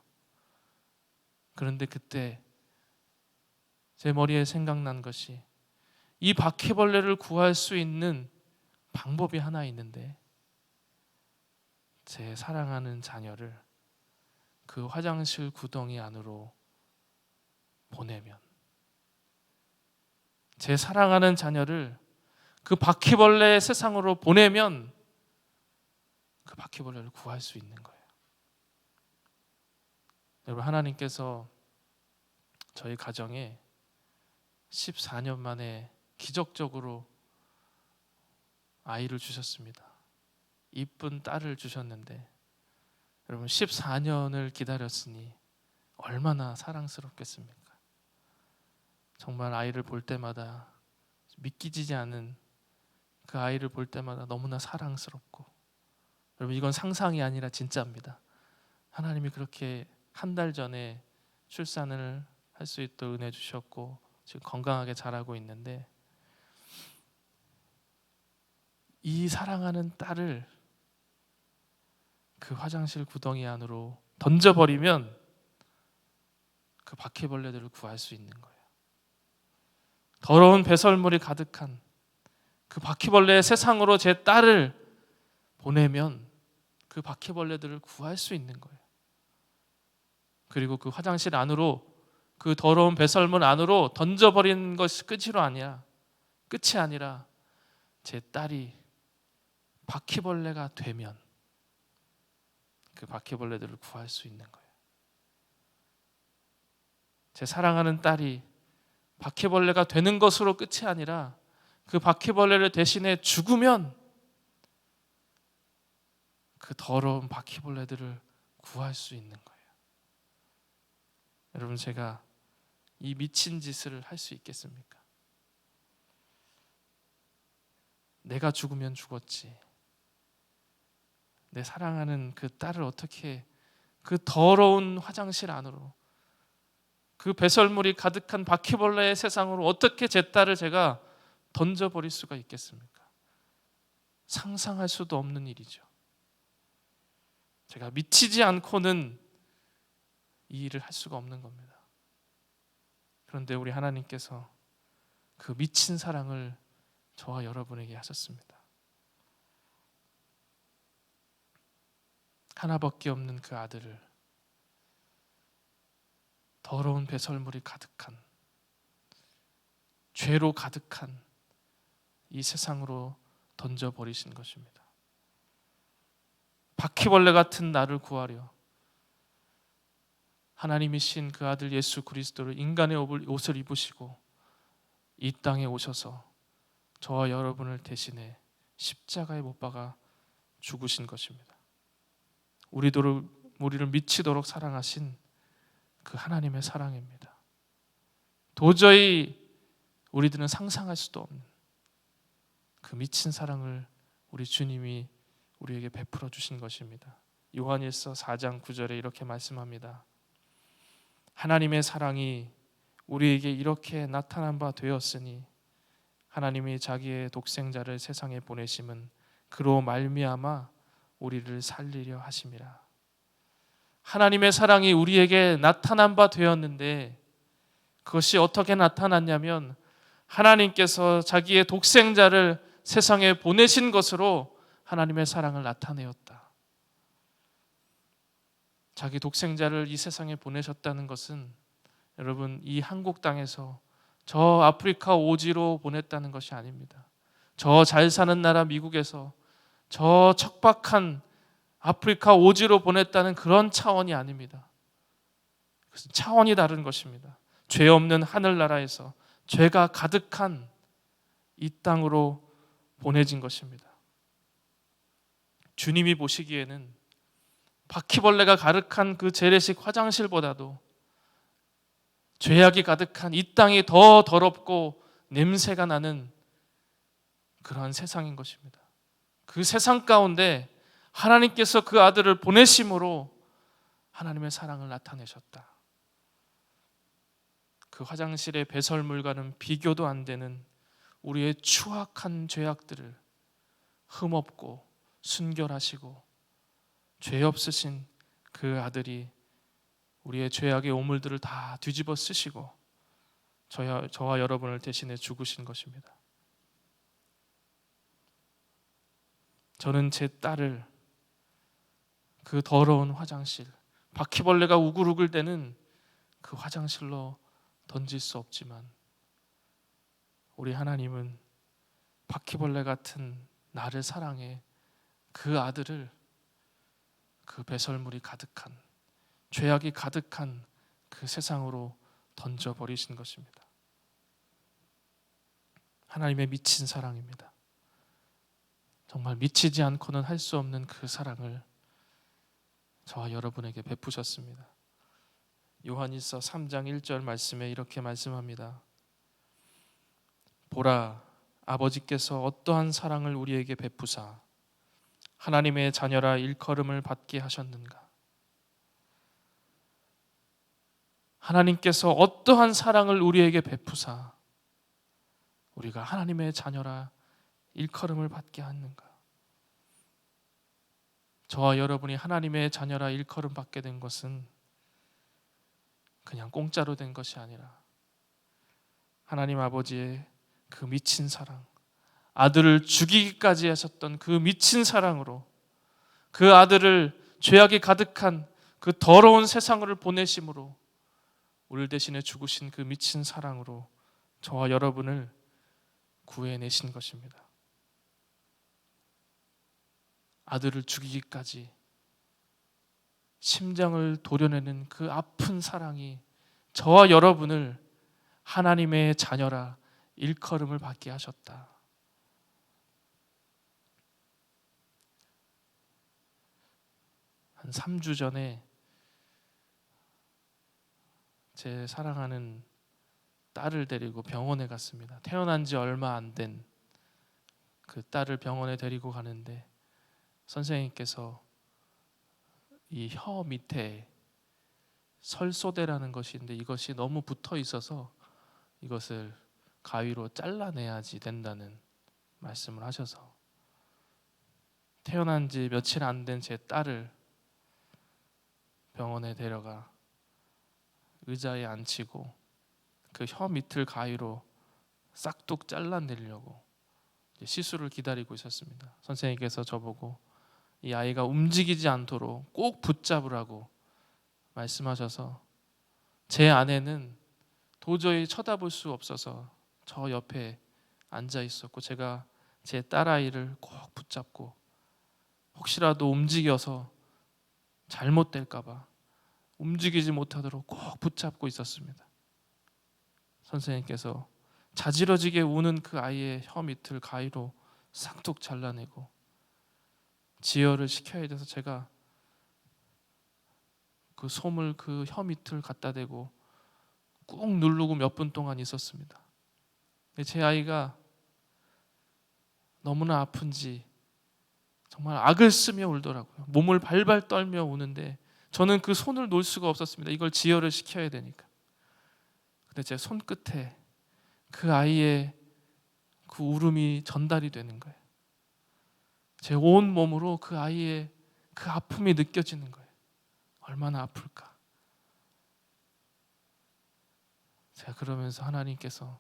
그런데 그때 제 머리에 생각난 것이 이 바퀴벌레를 구할 수 있는 방법이 하나 있는데 제 사랑하는 자녀를 그 화장실 구덩이 안으로 보내면, 제 사랑하는 자녀를 그 바퀴벌레의 세상으로 보내면 그 바퀴벌레를 구할 수 있는 거예요. 여러분, 하나님께서 저희 가정에 14년 만에 기적적으로 아이를 주셨습니다. 이쁜 딸을 주셨는데, 여러분 14년을 기다렸으니 얼마나 사랑스럽겠습니까? 정말 아이를 볼 때마다 믿기지 않은 그 아이를 볼 때마다 너무나 사랑스럽고, 여러분 이건 상상이 아니라 진짜입니다. 하나님이 그렇게 한 달 전에 출산을 할 수 있도록 은혜 주셨고 지금 건강하게 자라고 있는데, 이 사랑하는 딸을 그 화장실 구덩이 안으로 던져버리면 그 바퀴벌레들을 구할 수 있는 거예요. 더러운 배설물이 가득한 그 바퀴벌레의 세상으로 제 딸을 보내면 그 바퀴벌레들을 구할 수 있는 거예요. 그리고 그 화장실 안으로, 그 더러운 배설물 안으로 던져버린 것이 끝이 아니라 제 딸이 바퀴벌레가 되면 그 바퀴벌레들을 구할 수 있는 거예요. 제 사랑하는 딸이 바퀴벌레가 되는 것으로 끝이 아니라 그 바퀴벌레를 대신해 죽으면 그 더러운 바퀴벌레들을 구할 수 있는 거예요. 여러분, 제가 이 미친 짓을 할 수 있겠습니까? 내가 죽으면 죽었지, 내 사랑하는 그 딸을 어떻게 그 더러운 화장실 안으로, 그 배설물이 가득한 바퀴벌레의 세상으로 어떻게 제 딸을 제가 던져버릴 수가 있겠습니까? 상상할 수도 없는 일이죠. 제가 미치지 않고는 이 일을 할 수가 없는 겁니다. 그런데 우리 하나님께서 그 미친 사랑을 저와 여러분에게 하셨습니다. 하나밖에 없는 그 아들을 더러운 배설물이 가득한, 죄로 가득한 이 세상으로 던져버리신 것입니다. 바퀴벌레 같은 나를 구하려 하나님이신 그 아들 예수 그리스도를 인간의 옷을 입으시고 이 땅에 오셔서 저와 여러분을 대신해 십자가에 못 박아 죽으신 것입니다. 우리를 미치도록 사랑하신 그 하나님의 사랑입니다. 도저히 우리들은 상상할 수도 없는 그 미친 사랑을 우리 주님이 우리에게 베풀어 주신 것입니다. 요한일서 4장 9절에 이렇게 말씀합니다. 하나님의 사랑이 우리에게 이렇게 나타난 바 되었으니 하나님이 자기의 독생자를 세상에 보내심은 그로 말미암아 우리를 살리려 하심이라. 하나님의 사랑이 우리에게 나타난 바 되었는데, 그것이 어떻게 나타났냐면 하나님께서 자기의 독생자를 세상에 보내신 것으로 하나님의 사랑을 나타내었다. 자기 독생자를 이 세상에 보내셨다는 것은 여러분, 이 한국 땅에서 저 아프리카 오지로 보냈다는 것이 아닙니다. 저 잘 사는 나라 미국에서 저 척박한 아프리카 오지로 보냈다는 그런 차원이 아닙니다. 차원이 다른 것입니다. 죄 없는 하늘나라에서 죄가 가득한 이 땅으로 보내진 것입니다. 주님이 보시기에는 바퀴벌레가 가득한 그 재래식 화장실보다도 죄악이 가득한 이 땅이 더 더럽고 냄새가 나는 그러한 세상인 것입니다. 그 세상 가운데 하나님께서 그 아들을 보내심으로 하나님의 사랑을 나타내셨다. 그 화장실의 배설물과는 비교도 안 되는 우리의 추악한 죄악들을 흠없고 순결하시고 죄 없으신 그 아들이 우리의 죄악의 오물들을 다 뒤집어 쓰시고 저와 여러분을 대신해 죽으신 것입니다. 저는 제 딸을 그 더러운 화장실, 바퀴벌레가 우글우글대는 그 화장실로 던질 수 없지만 우리 하나님은 바퀴벌레 같은 나를 사랑해 그 아들을 그 배설물이 가득한, 죄악이 가득한 그 세상으로 던져버리신 것입니다. 하나님의 미친 사랑입니다. 정말 미치지 않고는 할 수 없는 그 사랑을 저와 여러분에게 베푸셨습니다. 요한일서 3장 1절 말씀에 이렇게 말씀합니다. 보라, 아버지께서 어떠한 사랑을 우리에게 베푸사 하나님의 자녀라 일컬음을 받게 하셨는가. 하나님께서 어떠한 사랑을 우리에게 베푸사 우리가 하나님의 자녀라 일컬음을 받게 하는가. 저와 여러분이 하나님의 자녀라 일컬음 받게 된 것은 그냥 공짜로 된 것이 아니라 하나님 아버지의 그 미친 사랑, 아들을 죽이기까지 하셨던 그 미친 사랑으로 그 아들을 죄악이 가득한 그 더러운 세상으로 보내심으로 우리를 대신해 죽으신 그 미친 사랑으로 저와 여러분을 구해내신 것입니다. 아들을 죽이기까지 심장을 도려내는 그 아픈 사랑이 저와 여러분을 하나님의 자녀라 일컬음을 받게 하셨다. 한 3주 전에 제 사랑하는 딸을 데리고 병원에 갔습니다. 태어난 지 얼마 안 된 그 딸을 병원에 데리고 가는데 선생님께서 이 혀 밑에 설소대라는 것이 있는데 이것이 너무 붙어 있어서 이것을 가위로 잘라내야지 된다는 말씀을 하셔서 태어난 지 며칠 안 된 제 딸을 병원에 데려가 의자에 앉히고 그 혀 밑을 가위로 싹둑 잘라내려고 시술을 기다리고 있었습니다. 선생님께서 저보고 이 아이가 움직이지 않도록 꼭 붙잡으라고 말씀하셔서 제 아내는 도저히 쳐다볼 수 없어서 저 옆에 앉아 있었고 제가 제 딸아이를 꼭 붙잡고 혹시라도 움직여서 잘못될까 봐 움직이지 못하도록 꼭 붙잡고 있었습니다. 선생님께서 자지러지게 우는 그 아이의 혀 밑을 가위로 싹둑 잘라내고 지혈을 시켜야 돼서 제가 그 솜을 그 혀 밑을 갖다 대고 꾹 누르고 몇 분 동안 있었습니다. 제 아이가 너무나 아픈지 정말 악을 쓰며 울더라고요. 몸을 발발 떨며 우는데 저는 그 손을 놓을 수가 없었습니다. 이걸 지혈을 시켜야 되니까. 근데 제 손끝에 그 아이의 그 울음이 전달이 되는 거예요. 제 온 몸으로 그 아이의 그 아픔이 느껴지는 거예요. 얼마나 아플까. 제가 그러면서 하나님께서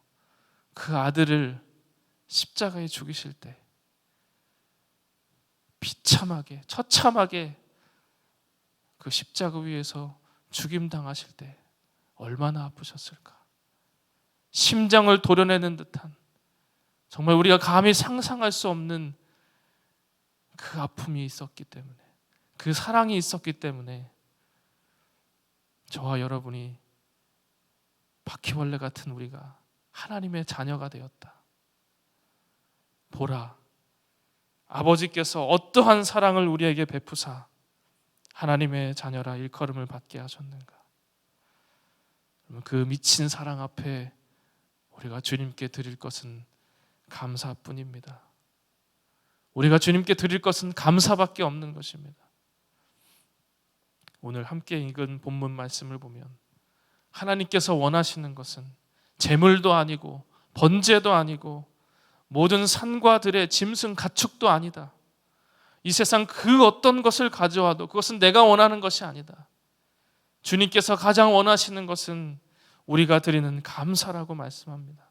그 아들을 십자가에 죽이실 때 비참하게 처참하게 그 십자가 위에서 죽임당하실 때 얼마나 아프셨을까. 심장을 도려내는 듯한 정말 우리가 감히 상상할 수 없는 그 아픔이 있었기 때문에 그 사랑이 있었기 때문에 저와 여러분이 바퀴벌레 같은 우리가 하나님의 자녀가 되었다. 보라, 아버지께서 어떠한 사랑을 우리에게 베푸사 하나님의 자녀라 일컬음을 받게 하셨는가. 그 미친 사랑 앞에 우리가 주님께 드릴 것은 감사뿐입니다. 우리가 주님께 드릴 것은 감사밖에 없는 것입니다. 오늘 함께 읽은 본문 말씀을 보면 하나님께서 원하시는 것은 재물도 아니고 번제도 아니고 모든 산과 들의 짐승 가축도 아니다. 이 세상 그 어떤 것을 가져와도 그것은 내가 원하는 것이 아니다. 주님께서 가장 원하시는 것은 우리가 드리는 감사라고 말씀합니다.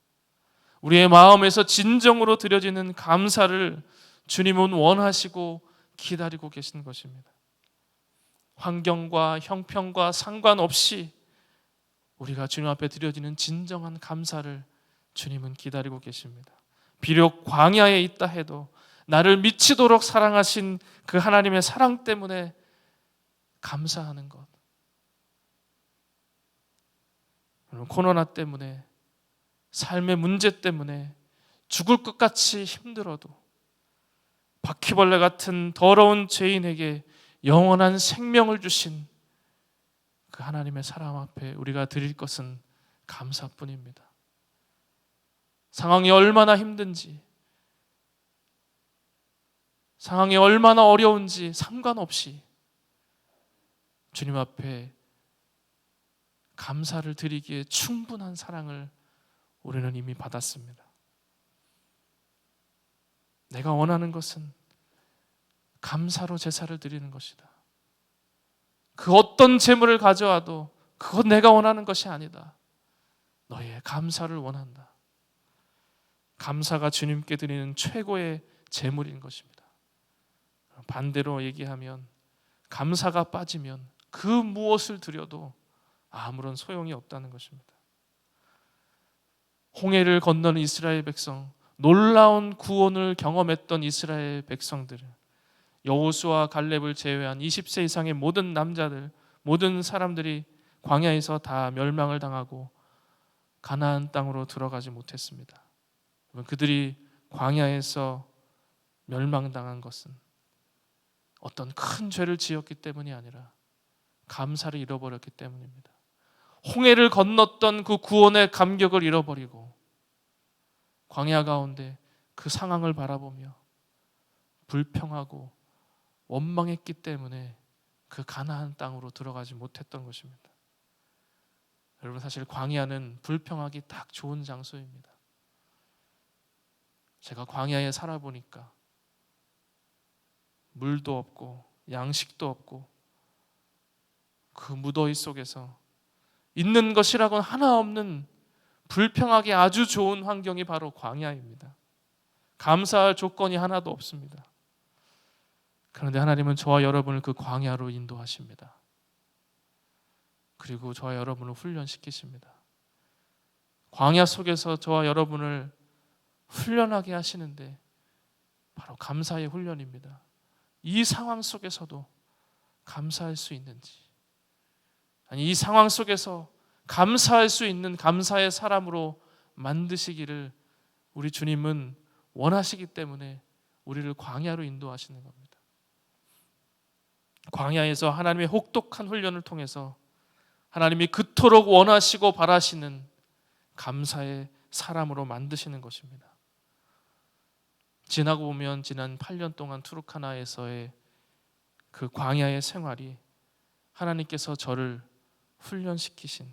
우리의 마음에서 진정으로 드려지는 감사를 주님은 원하시고 기다리고 계신 것입니다. 환경과 형편과 상관없이 우리가 주님 앞에 드려지는 진정한 감사를 주님은 기다리고 계십니다. 비록 광야에 있다 해도 나를 미치도록 사랑하신 그 하나님의 사랑 때문에 감사하는 것. 코로나 때문에, 삶의 문제 때문에 죽을 것 같이 힘들어도 바퀴벌레 같은 더러운 죄인에게 영원한 생명을 주신 그 하나님의 사랑 앞에 우리가 드릴 것은 감사뿐입니다. 상황이 얼마나 힘든지, 상황이 얼마나 어려운지 상관없이 주님 앞에 감사를 드리기에 충분한 사랑을 우리는 이미 받았습니다. 내가 원하는 것은 감사로 제사를 드리는 것이다. 그 어떤 재물을 가져와도 그건 내가 원하는 것이 아니다. 너의 감사를 원한다. 감사가 주님께 드리는 최고의 재물인 것입니다. 반대로 얘기하면 감사가 빠지면 그 무엇을 드려도 아무런 소용이 없다는 것입니다. 홍해를 건너는 이스라엘 백성, 놀라운 구원을 경험했던 이스라엘 백성들은 여호수아 갈렙을 제외한 20세 이상의 모든 남자들, 모든 사람들이 광야에서 다 멸망을 당하고 가나안 땅으로 들어가지 못했습니다. 그들이 광야에서 멸망당한 것은 어떤 큰 죄를 지었기 때문이 아니라 감사를 잃어버렸기 때문입니다. 홍해를 건넜던 그 구원의 감격을 잃어버리고 광야 가운데 그 상황을 바라보며 불평하고 원망했기 때문에 그 가나안 땅으로 들어가지 못했던 것입니다. 여러분, 사실 광야는 불평하기 딱 좋은 장소입니다. 제가 광야에 살아보니까 물도 없고 양식도 없고 그 무더위 속에서 있는 것이라고는 하나 없는 불평하기 아주 좋은 환경이 바로 광야입니다. 감사할 조건이 하나도 없습니다. 그런데 하나님은 저와 여러분을 그 광야로 인도하십니다. 그리고 저와 여러분을 훈련시키십니다. 광야 속에서 저와 여러분을 훈련하게 하시는데 바로 감사의 훈련입니다. 이 상황 속에서도 감사할 수 있는지, 아니 이 상황 속에서 감사할 수 있는 감사의 사람으로 만드시기를 우리 주님은 원하시기 때문에 우리를 광야로 인도하시는 겁니다. 광야에서 하나님의 혹독한 훈련을 통해서 하나님이 그토록 원하시고 바라시는 감사의 사람으로 만드시는 것입니다. 지나고 보면 지난 8년 동안 투르카나에서의 그 광야의 생활이 하나님께서 저를 훈련시키신,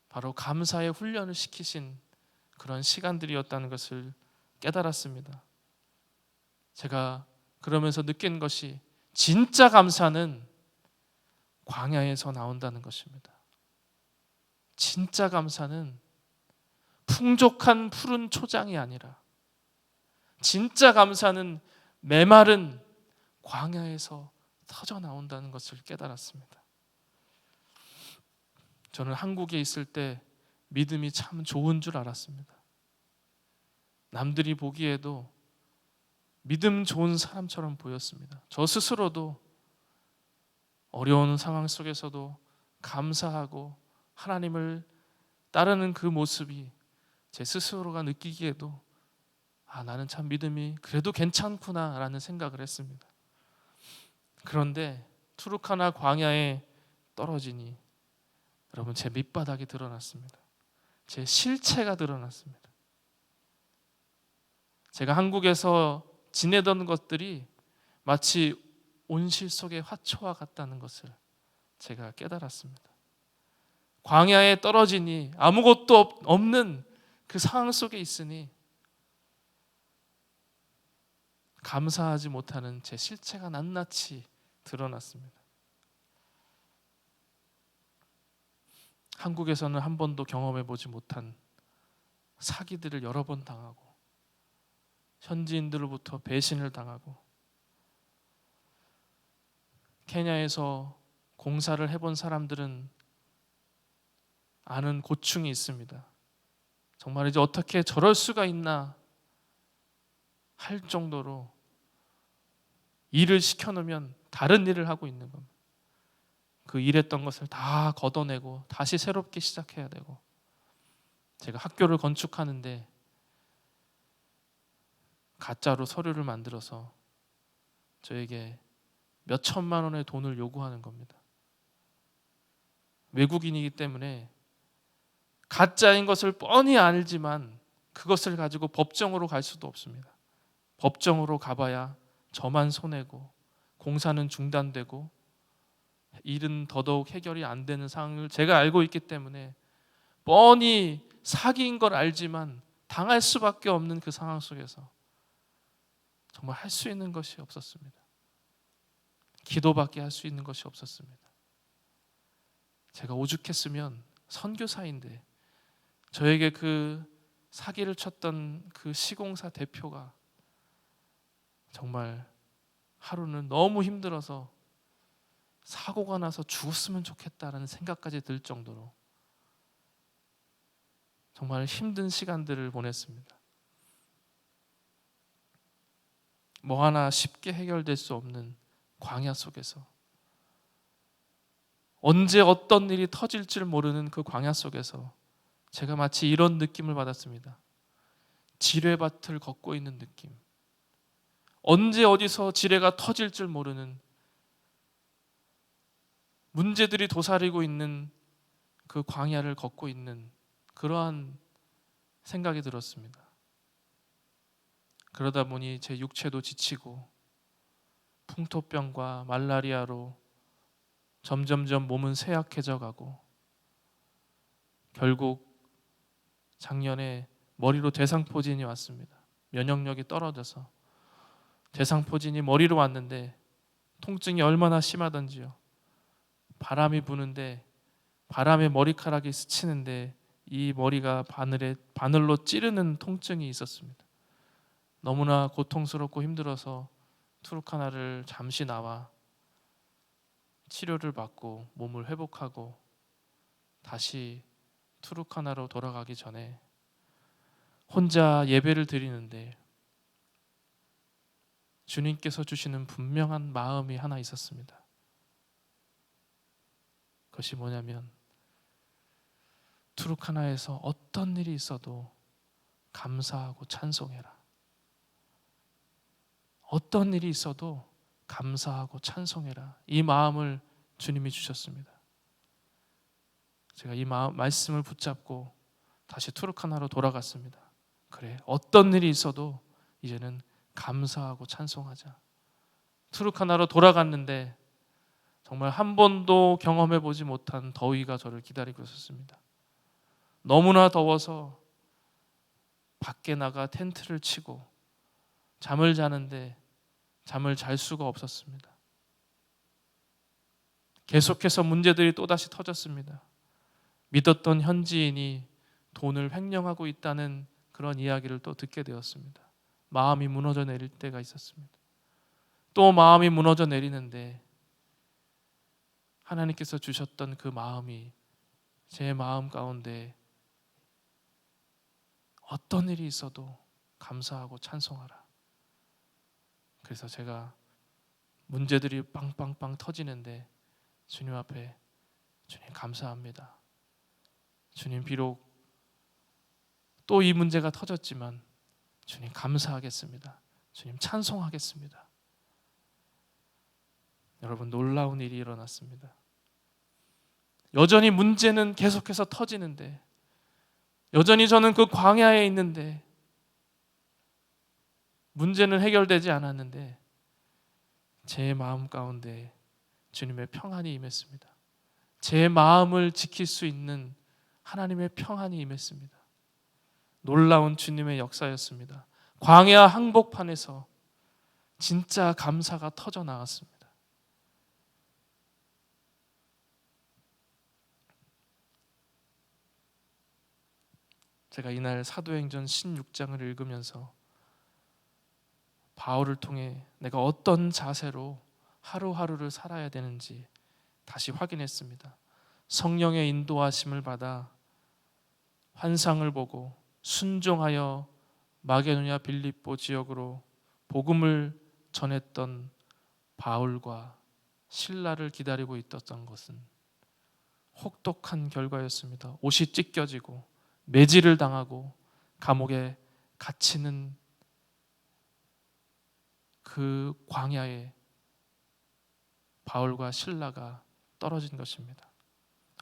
바로 감사의 훈련을 시키신 그런 시간들이었다는 것을 깨달았습니다. 제가 그러면서 느낀 것이 진짜 감사는 광야에서 나온다는 것입니다. 진짜 감사는 풍족한 푸른 초장이 아니라, 진짜 감사는 메마른 광야에서 터져 나온다는 것을 깨달았습니다. 저는 한국에 있을 때 믿음이 참 좋은 줄 알았습니다. 남들이 보기에도 믿음 좋은 사람처럼 보였습니다. 저 스스로도 어려운 상황 속에서도 감사하고 하나님을 따르는 그 모습이 제 스스로가 느끼기에도 나는 참 믿음이 그래도 괜찮구나 라는 생각을 했습니다. 그런데 투르카나 광야에 떨어지니 여러분, 제 밑바닥이 드러났습니다. 제 실체가 드러났습니다. 제가 한국에서 지내던 것들이 마치 온실 속의 화초와 같다는 것을 제가 깨달았습니다. 광야에 떨어지니 아무것도 없는 그 상황 속에 있으니 감사하지 못하는 제 실체가 낱낱이 드러났습니다. 한국에서는 한 번도 경험해 보지 못한 사기들을 여러 번 당하고, 현지인들로부터 배신을 당하고, 케냐에서 공사를 해본 사람들은 아는 고충이 있습니다. 정말 이제 어떻게 저럴 수가 있나 할 정도로 일을 시켜놓으면 다른 일을 하고 있는 겁니다. 그 일했던 것을 다 걷어내고 다시 새롭게 시작해야 되고, 제가 학교를 건축하는데 가짜로 서류를 만들어서 저에게 몇 천만 원의 돈을 요구하는 겁니다. 외국인이기 때문에 가짜인 것을 뻔히 알지만 그것을 가지고 법정으로 갈 수도 없습니다. 법정으로 가봐야 저만 손해고 공사는 중단되고 일은 더더욱 해결이 안 되는 상황을 제가 알고 있기 때문에 뻔히 사기인 걸 알지만 당할 수밖에 없는 그 상황 속에서 정말 할 수 있는 것이 없었습니다. 기도밖에 할 수 있는 것이 없었습니다. 제가 오죽했으면 선교사인데 저에게 그 사기를 쳤던 그 시공사 대표가 정말 하루는 너무 힘들어서 사고가 나서 죽었으면 좋겠다라는 생각까지 들 정도로 정말 힘든 시간들을 보냈습니다. 뭐 하나 쉽게 해결될 수 없는 광야 속에서, 언제 어떤 일이 터질 줄 모르는 그 광야 속에서 제가 마치 이런 느낌을 받았습니다. 지뢰밭을 걷고 있는 느낌. 언제 어디서 지뢰가 터질 줄 모르는, 문제들이 도사리고 있는 그 광야를 걷고 있는 그러한 생각이 들었습니다. 그러다 보니 제 육체도 지치고 풍토병과 말라리아로 점점점 몸은 쇠약해져 가고, 결국 작년에 머리로 대상포진이 왔습니다. 면역력이 떨어져서 대상포진이 머리로 왔는데 통증이 얼마나 심하던지요. 바람이 부는데 바람에 머리카락이 스치는데 이 머리가 바늘로 찌르는 통증이 있었습니다. 너무나 고통스럽고 힘들어서 투르카나를 잠시 나와 치료를 받고 몸을 회복하고 다시 투르카나로 돌아가기 전에 혼자 예배를 드리는데 주님께서 주시는 분명한 마음이 하나 있었습니다. 그것이 뭐냐면, 투르카나에서 어떤 일이 있어도 감사하고 찬송해라. 어떤 일이 있어도 감사하고 찬송해라. 이 마음을 주님이 주셨습니다. 제가 이 말씀을 붙잡고 다시 투르카나로 돌아갔습니다. 그래, 어떤 일이 있어도 이제는 감사하고 찬송하자. 투르카나로 돌아갔는데 정말 한 번도 경험해 보지 못한 더위가 저를 기다리고 있었습니다. 너무나 더워서 밖에 나가 텐트를 치고 잠을 자는데 잠을 잘 수가 없었습니다. 계속해서 문제들이 또다시 터졌습니다. 믿었던 현지인이 돈을 횡령하고 있다는 그런 이야기를 또 듣게 되었습니다. 마음이 무너져 내릴 때가 있었습니다. 또 마음이 무너져 내리는데 하나님께서 주셨던 그 마음이 제 마음 가운데 어떤 일이 있어도 감사하고 찬송하라. 그래서 제가 문제들이 빵빵빵 터지는데 주님 앞에, 주님 감사합니다. 주님 비록 또 이 문제가 터졌지만 주님 감사하겠습니다. 주님 찬송하겠습니다. 여러분, 놀라운 일이 일어났습니다. 여전히 문제는 계속해서 터지는데, 여전히 저는 그 광야에 있는데, 문제는 해결되지 않았는데 제 마음 가운데 주님의 평안이 임했습니다. 제 마음을 지킬 수 있는 하나님의 평안이 임했습니다. 놀라운 주님의 역사였습니다. 광야 항복판에서 진짜 감사가 터져 나왔습니다. 제가 이날 사도행전 16장을 읽으면서 바울을 통해 내가 어떤 자세로 하루하루를 살아야 되는지 다시 확인했습니다. 성령의 인도하심을 받아 환상을 보고 순종하여 마게도냐 빌립보 지역으로 복음을 전했던 바울과 실라를 기다리고 있었던 것은 혹독한 결과였습니다. 옷이 찢겨지고 매질을 당하고 감옥에 갇히는 그 광야에 바울과 실라가 떨어진 것입니다.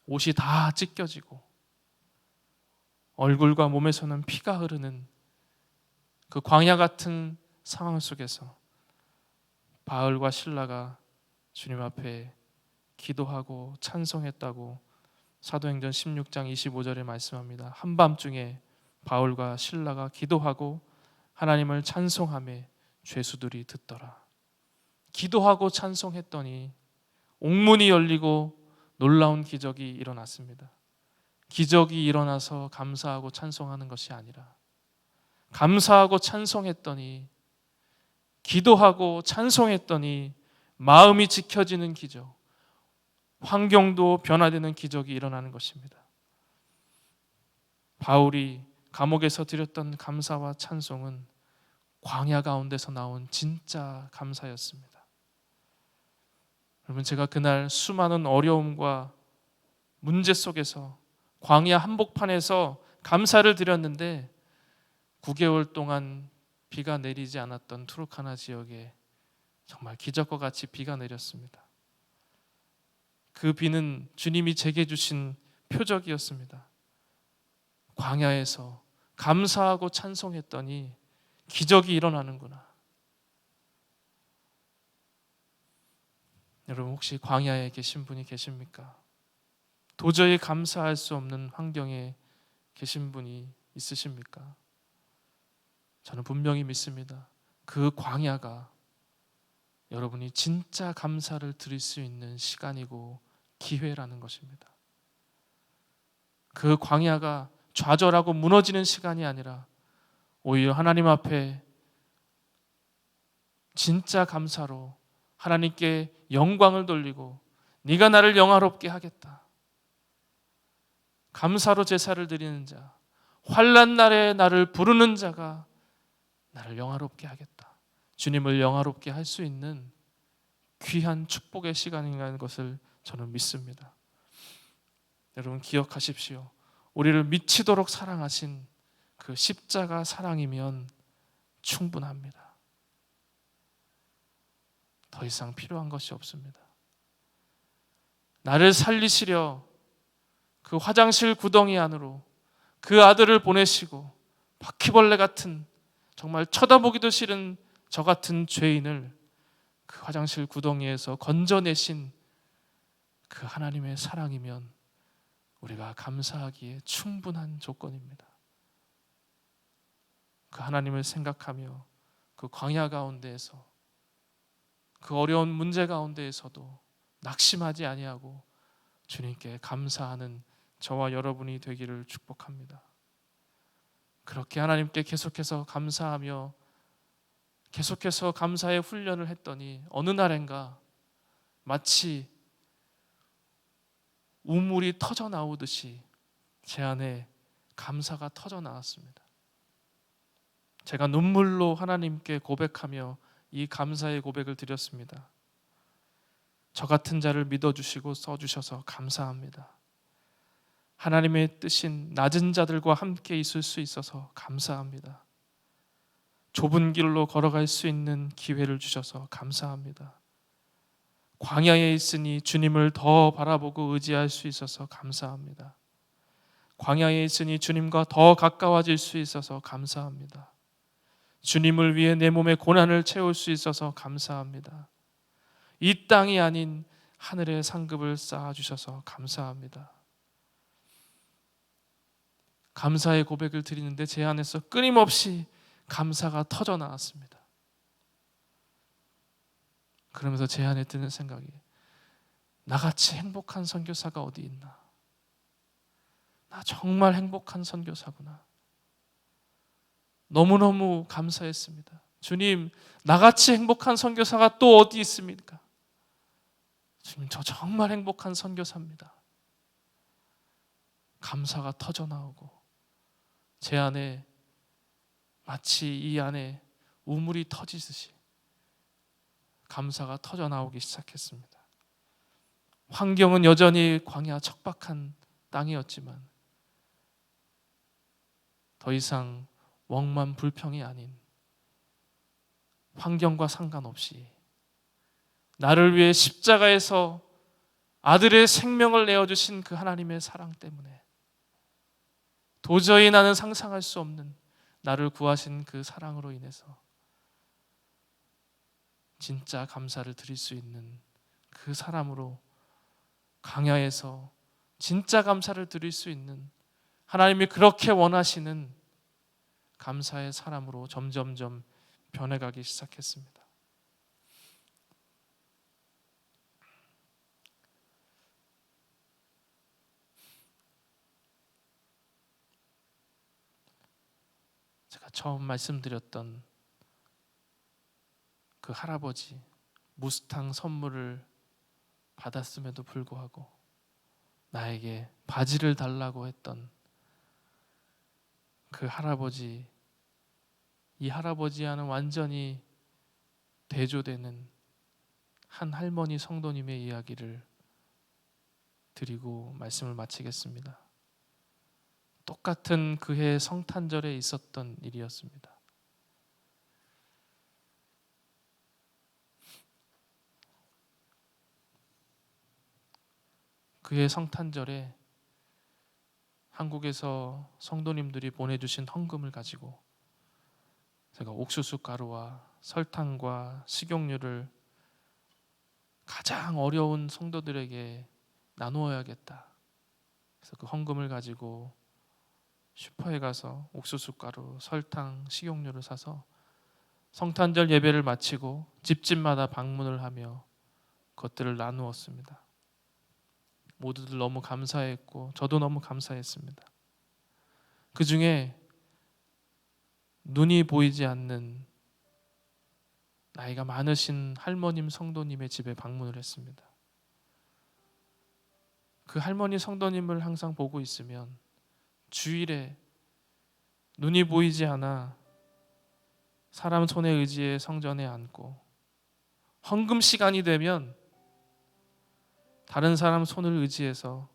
옷이 다 찢겨지고 얼굴과 몸에서는 피가 흐르는 그 광야 같은 상황 속에서 바울과 실라가 주님 앞에 기도하고 찬송했다고 사도행전 16장 25절에 말씀합니다. 한밤중에 바울과 실라가 기도하고 하나님을 찬송하며 죄수들이 듣더라. 기도하고 찬송했더니 옥문이 열리고 놀라운 기적이 일어났습니다. 기적이 일어나서 감사하고 찬송하는 것이 아니라 감사하고 찬송했더니 기도하고 찬송했더니 마음이 지켜지는 기적, 환경도 변화되는 기적이 일어나는 것입니다. 바울이 감옥에서 드렸던 감사와 찬송은 광야 가운데서 나온 진짜 감사였습니다. 여러분, 제가 그날 수많은 어려움과 문제 속에서 광야 한복판에서 감사를 드렸는데 9개월 동안 비가 내리지 않았던 투르카나 지역에 정말 기적과 같이 비가 내렸습니다. 그 비는 주님이 제게 주신 표적이었습니다. 광야에서 감사하고 찬송했더니 기적이 일어나는구나. 여러분, 혹시 광야에 계신 분이 계십니까? 도저히 감사할 수 없는 환경에 계신 분이 있으십니까? 저는 분명히 믿습니다. 그 광야가 여러분이 진짜 감사를 드릴 수 있는 시간이고 기회라는 것입니다. 그 광야가 좌절하고 무너지는 시간이 아니라 오히려 하나님 앞에 진짜 감사로 하나님께 영광을 돌리고 네가 나를 영화롭게 하겠다. 감사로 제사를 드리는 자, 환난 날에 나를 부르는 자가 나를 영화롭게 하겠다. 주님을 영화롭게 할 수 있는 귀한 축복의 시간이라는 것을 저는 믿습니다. 여러분, 기억하십시오. 우리를 미치도록 사랑하신 그 십자가 사랑이면 충분합니다. 더 이상 필요한 것이 없습니다. 나를 살리시려 그 화장실 구덩이 안으로 그 아들을 보내시고 바퀴벌레 같은 정말 쳐다보기도 싫은 저 같은 죄인을 그 화장실 구덩이에서 건져내신 그 하나님의 사랑이면 우리가 감사하기에 충분한 조건입니다. 그 하나님을 생각하며 그 광야 가운데에서 그 어려운 문제 가운데에서도 낙심하지 아니하고 주님께 감사하는 저와 여러분이 되기를 축복합니다. 그렇게 하나님께 계속해서 감사하며 계속해서 감사의 훈련을 했더니 어느 날인가 마치 우물이 터져 나오듯이 제 안에 감사가 터져 나왔습니다. 제가 눈물로 하나님께 고백하며 이 감사의 고백을 드렸습니다. 저 같은 자를 믿어주시고 써주셔서 감사합니다. 하나님의 뜻인 낮은 자들과 함께 있을 수 있어서 감사합니다. 좁은 길로 걸어갈 수 있는 기회를 주셔서 감사합니다. 광야에 있으니 주님을 더 바라보고 의지할 수 있어서 감사합니다. 광야에 있으니 주님과 더 가까워질 수 있어서 감사합니다. 주님을 위해 내 몸의 고난을 채울 수 있어서 감사합니다. 이 땅이 아닌 하늘의 상급을 쌓아주셔서 감사합니다. 감사의 고백을 드리는데 제 안에서 끊임없이 감사가 터져 나왔습니다. 그러면서 제 안에 드는 생각이, 나같이 행복한 선교사가 어디 있나? 나 정말 행복한 선교사구나. 너무너무 감사했습니다. 주님, 나같이 행복한 선교사가 또 어디 있습니까? 주님, 저 정말 행복한 선교사입니다. 감사가 터져 나오고 제 안에 마치 이 안에 우물이 터지듯이 감사가 터져 나오기 시작했습니다. 환경은 여전히 광야 척박한 땅이었지만 더 이상 웡만 불평이 아닌, 환경과 상관없이 나를 위해 십자가에서 아들의 생명을 내어주신 그 하나님의 사랑 때문에, 도저히 나는 상상할 수 없는 나를 구하신 그 사랑으로 인해서 진짜 감사를 드릴 수 있는 그 사람으로, 광야에서 진짜 감사를 드릴 수 있는, 하나님이 그렇게 원하시는 감사의 사람으로 점점점 변해가기 시작했습니다. 제가 처음 말씀드렸던 그 할아버지, 무스탕 선물을 받았음에도 불구하고 나에게 바지를 달라고 했던 그 할아버지, 이 할아버지와는 완전히 대조되는 한 할머니 성도님의 이야기를 드리고 말씀을 마치겠습니다. 똑같은 그해 성탄절에 있었던 일이었습니다. 그해 성탄절에 한국에서 성도님들이 보내주신 헌금을 가지고 제가 옥수수 가루와 설탕과 식용유를 가장 어려운 성도들에게 나누어야겠다. 그래서 그 헌금을 가지고 슈퍼에 가서 옥수수 가루, 설탕, 식용유를 사서 성탄절 예배를 마치고 집집마다 방문을 하며 그것들을 나누었습니다. 모두들 너무 감사했고 저도 너무 감사했습니다. 그 중에 눈이 보이지 않는 나이가 많으신 할머님 성도님의 집에 방문을 했습니다. 그 할머니 성도님을 항상 보고 있으면 주일에 눈이 보이지 않아 사람 손에 의지해 성전에 앉고, 헌금 시간이 되면 다른 사람 손을 의지해서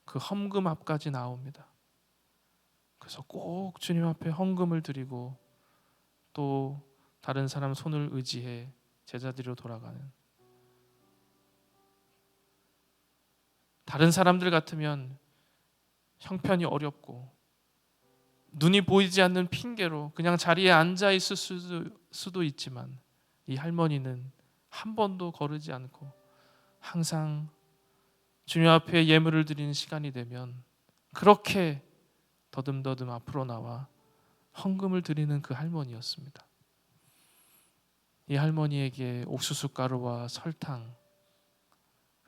그 헌금 앞까지 나옵니다. 그래서 꼭 주님 앞에 헌금을 드리고 또 다른 사람 손을 의지해 제자리로 돌아가는, 다른 사람들 같으면 형편이 어렵고 눈이 보이지 않는 핑계로 그냥 자리에 앉아 있을 수도 있지만, 이 할머니는 한 번도 거르지 않고 항상 주님 앞에 예물을 드리는 시간이 되면 그렇게 더듬더듬 앞으로 나와 헌금을 드리는 그 할머니였습니다. 이 할머니에게 옥수수 가루와 설탕,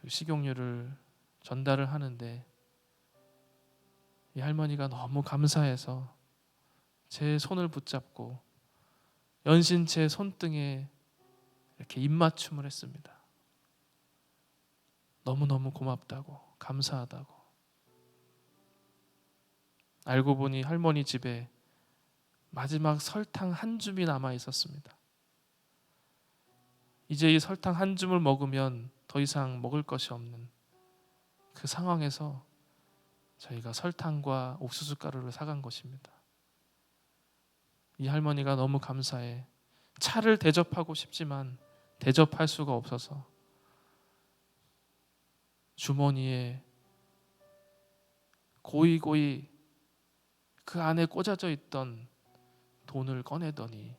식용유를 전달을 하는데 이 할머니가 너무 감사해서 제 손을 붙잡고 연신 제 손등에 이렇게 입맞춤을 했습니다. 너무너무 고맙다고, 감사하다고. 알고 보니 할머니 집에 마지막 설탕 한 줌이 남아 있었습니다. 이제 이 설탕 한 줌을 먹으면 더 이상 먹을 것이 없는 그 상황에서 저희가 설탕과 옥수수 가루를 사간 것입니다. 이 할머니가 너무 감사해 차를 대접하고 싶지만 대접할 수가 없어서 주머니에 고이고이 그 안에 꽂아져 있던 돈을 꺼내더니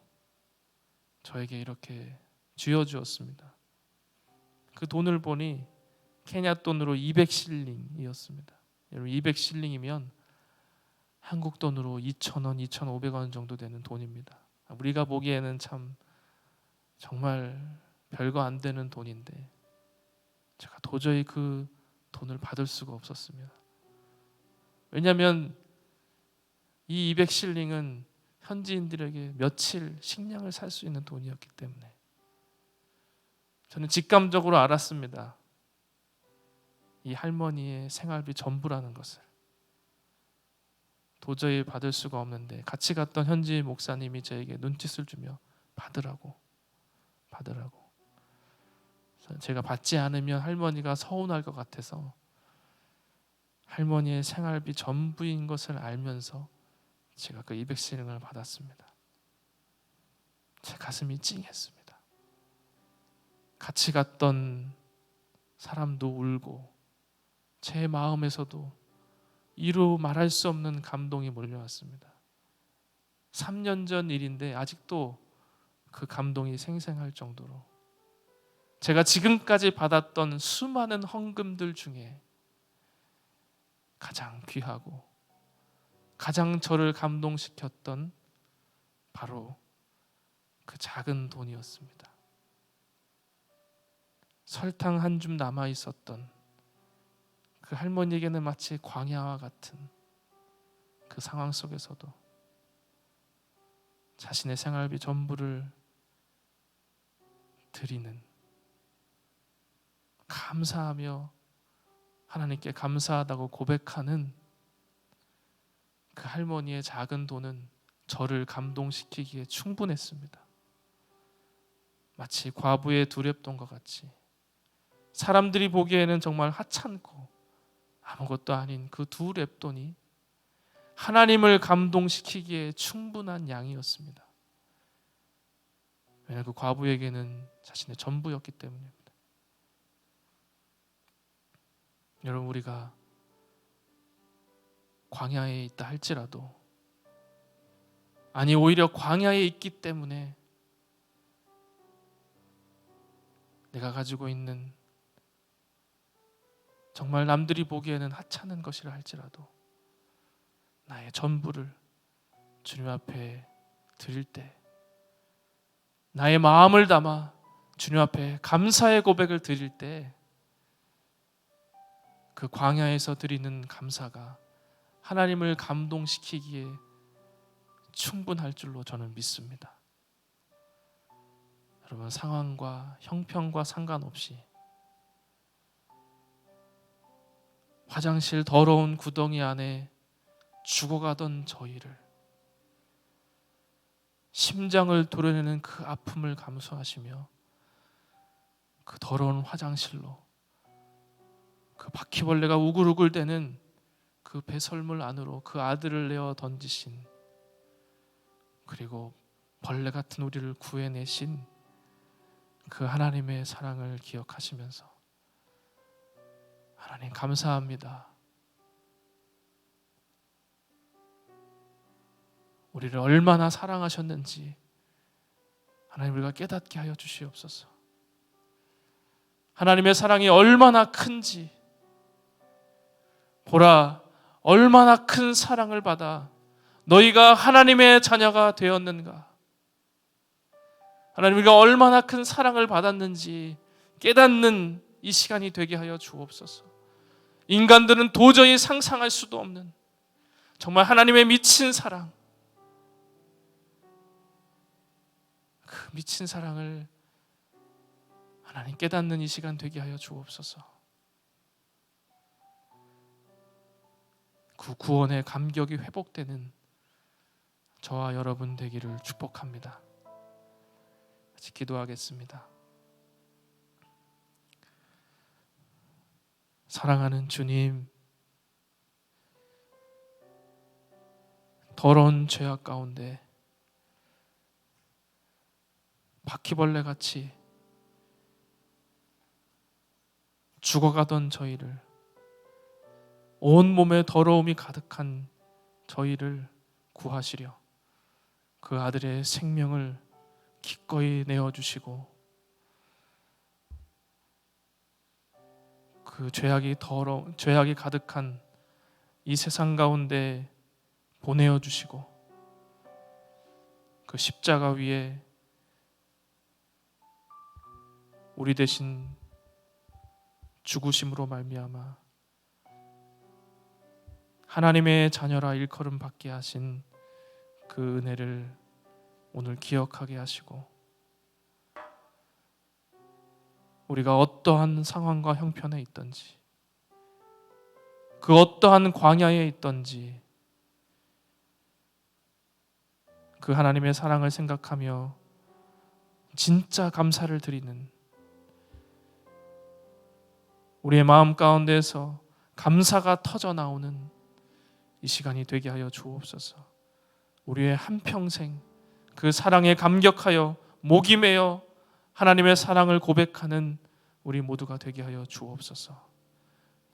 저에게 이렇게 쥐어주었습니다. 그 돈을 보니 케냐 돈으로 200실링이었습니다. 여러분, 200실링이면 한국 돈으로 2,000원, 2,500원 정도 되는 돈입니다. 우리가 보기에는 참 정말 별거 안 되는 돈인데 제가 도저히 그 돈을 받을 수가 없었습니다. 왜냐하면 이 200실링은 현지인들에게 며칠 식량을 살 수 있는 돈이었기 때문에 저는 직감적으로 알았습니다. 이 할머니의 생활비 전부라는 것을 도저히 받을 수가 없는데 같이 갔던 현지 목사님이 저에게 눈짓을 주며 받으라고. 그래서 제가 받지 않으면 할머니가 서운할 것 같아서 할머니의 생활비 전부인 것을 알면서 제가 그 200실링을 받았습니다. 제 가슴이 찡했습니다. 같이 갔던 사람도 울고 제 마음에서도 이루 말할 수 없는 감동이 몰려왔습니다. 3년 전 일인데 아직도 그 감동이 생생할 정도로 제가 지금까지 받았던 수많은 헌금들 중에 가장 귀하고 가장 저를 감동시켰던 바로 그 작은 돈이었습니다. 설탕 한 줌 남아 있었던 그 할머니에게는 마치 광야와 같은 그 상황 속에서도 자신의 생활비 전부를 드리는, 감사하며 하나님께 감사하다고 고백하는 그 할머니의 작은 돈은 저를 감동시키기에 충분했습니다. 마치 과부의 두 렙돈과 같이 사람들이 보기에는 정말 하찮고 아무것도 아닌 그 두 렙돈이 하나님을 감동시키기에 충분한 양이었습니다. 왜냐하면 그 과부에게는 자신의 전부였기 때문입니다. 여러분, 우리가 광야에 있다 할지라도, 아니 오히려 광야에 있기 때문에 내가 가지고 있는 정말 남들이 보기에는 하찮은 것이라 할지라도 나의 전부를 주님 앞에 드릴 때, 나의 마음을 담아 주님 앞에 감사의 고백을 드릴 때, 그 광야에서 드리는 감사가 하나님을 감동시키기에 충분할 줄로 저는 믿습니다. 여러분, 상황과 형편과 상관없이 화장실 더러운 구덩이 안에 죽어가던 저희를, 심장을 도려내는 그 아픔을 감수하시며 그 더러운 화장실로, 그 바퀴벌레가 우글우글대는 그 배설물 안으로 그 아들을 내어 던지신, 그리고 벌레 같은 우리를 구해내신 그 하나님의 사랑을 기억하시면서 하나님 감사합니다. 우리를 얼마나 사랑하셨는지 하나님 우리가 깨닫게 하여 주시옵소서. 하나님의 사랑이 얼마나 큰지, 보라, 얼마나 큰 사랑을 받아 너희가 하나님의 자녀가 되었는가. 하나님, 우리가 얼마나 큰 사랑을 받았는지 깨닫는 이 시간이 되게 하여 주옵소서. 인간들은 도저히 상상할 수도 없는 정말 하나님의 미친 사랑, 그 미친 사랑을 하나님 깨닫는 이 시간 되게 하여 주옵소서. 그 구원의 감격이 회복되는 저와 여러분 되기를 축복합니다. 같이 기도하겠습니다. 사랑하는 주님, 더러운 죄악 가운데 바퀴벌레같이 죽어가던 저희를, 온몸에 더러움이 가득한 저희를 구하시려 그 아들의 생명을 기꺼이 내어주시고, 그 죄악이 가득한 이 세상 가운데 보내어 주시고, 그 십자가 위에 우리 대신 죽으심으로 말미암아 하나님의 자녀라 일컬음 받게 하신 그 은혜를 오늘 기억하게 하시고, 우리가 어떠한 상황과 형편에 있든지 그 어떠한 광야에 있던지 그 하나님의 사랑을 생각하며 진짜 감사를 드리는 우리의 마음 가운데서 감사가 터져 나오는 이 시간이 되게 하여 주옵소서. 우리의 한평생 그 사랑에 감격하여 목이 메어 하나님의 사랑을 고백하는 우리 모두가 되게 하여 주옵소서.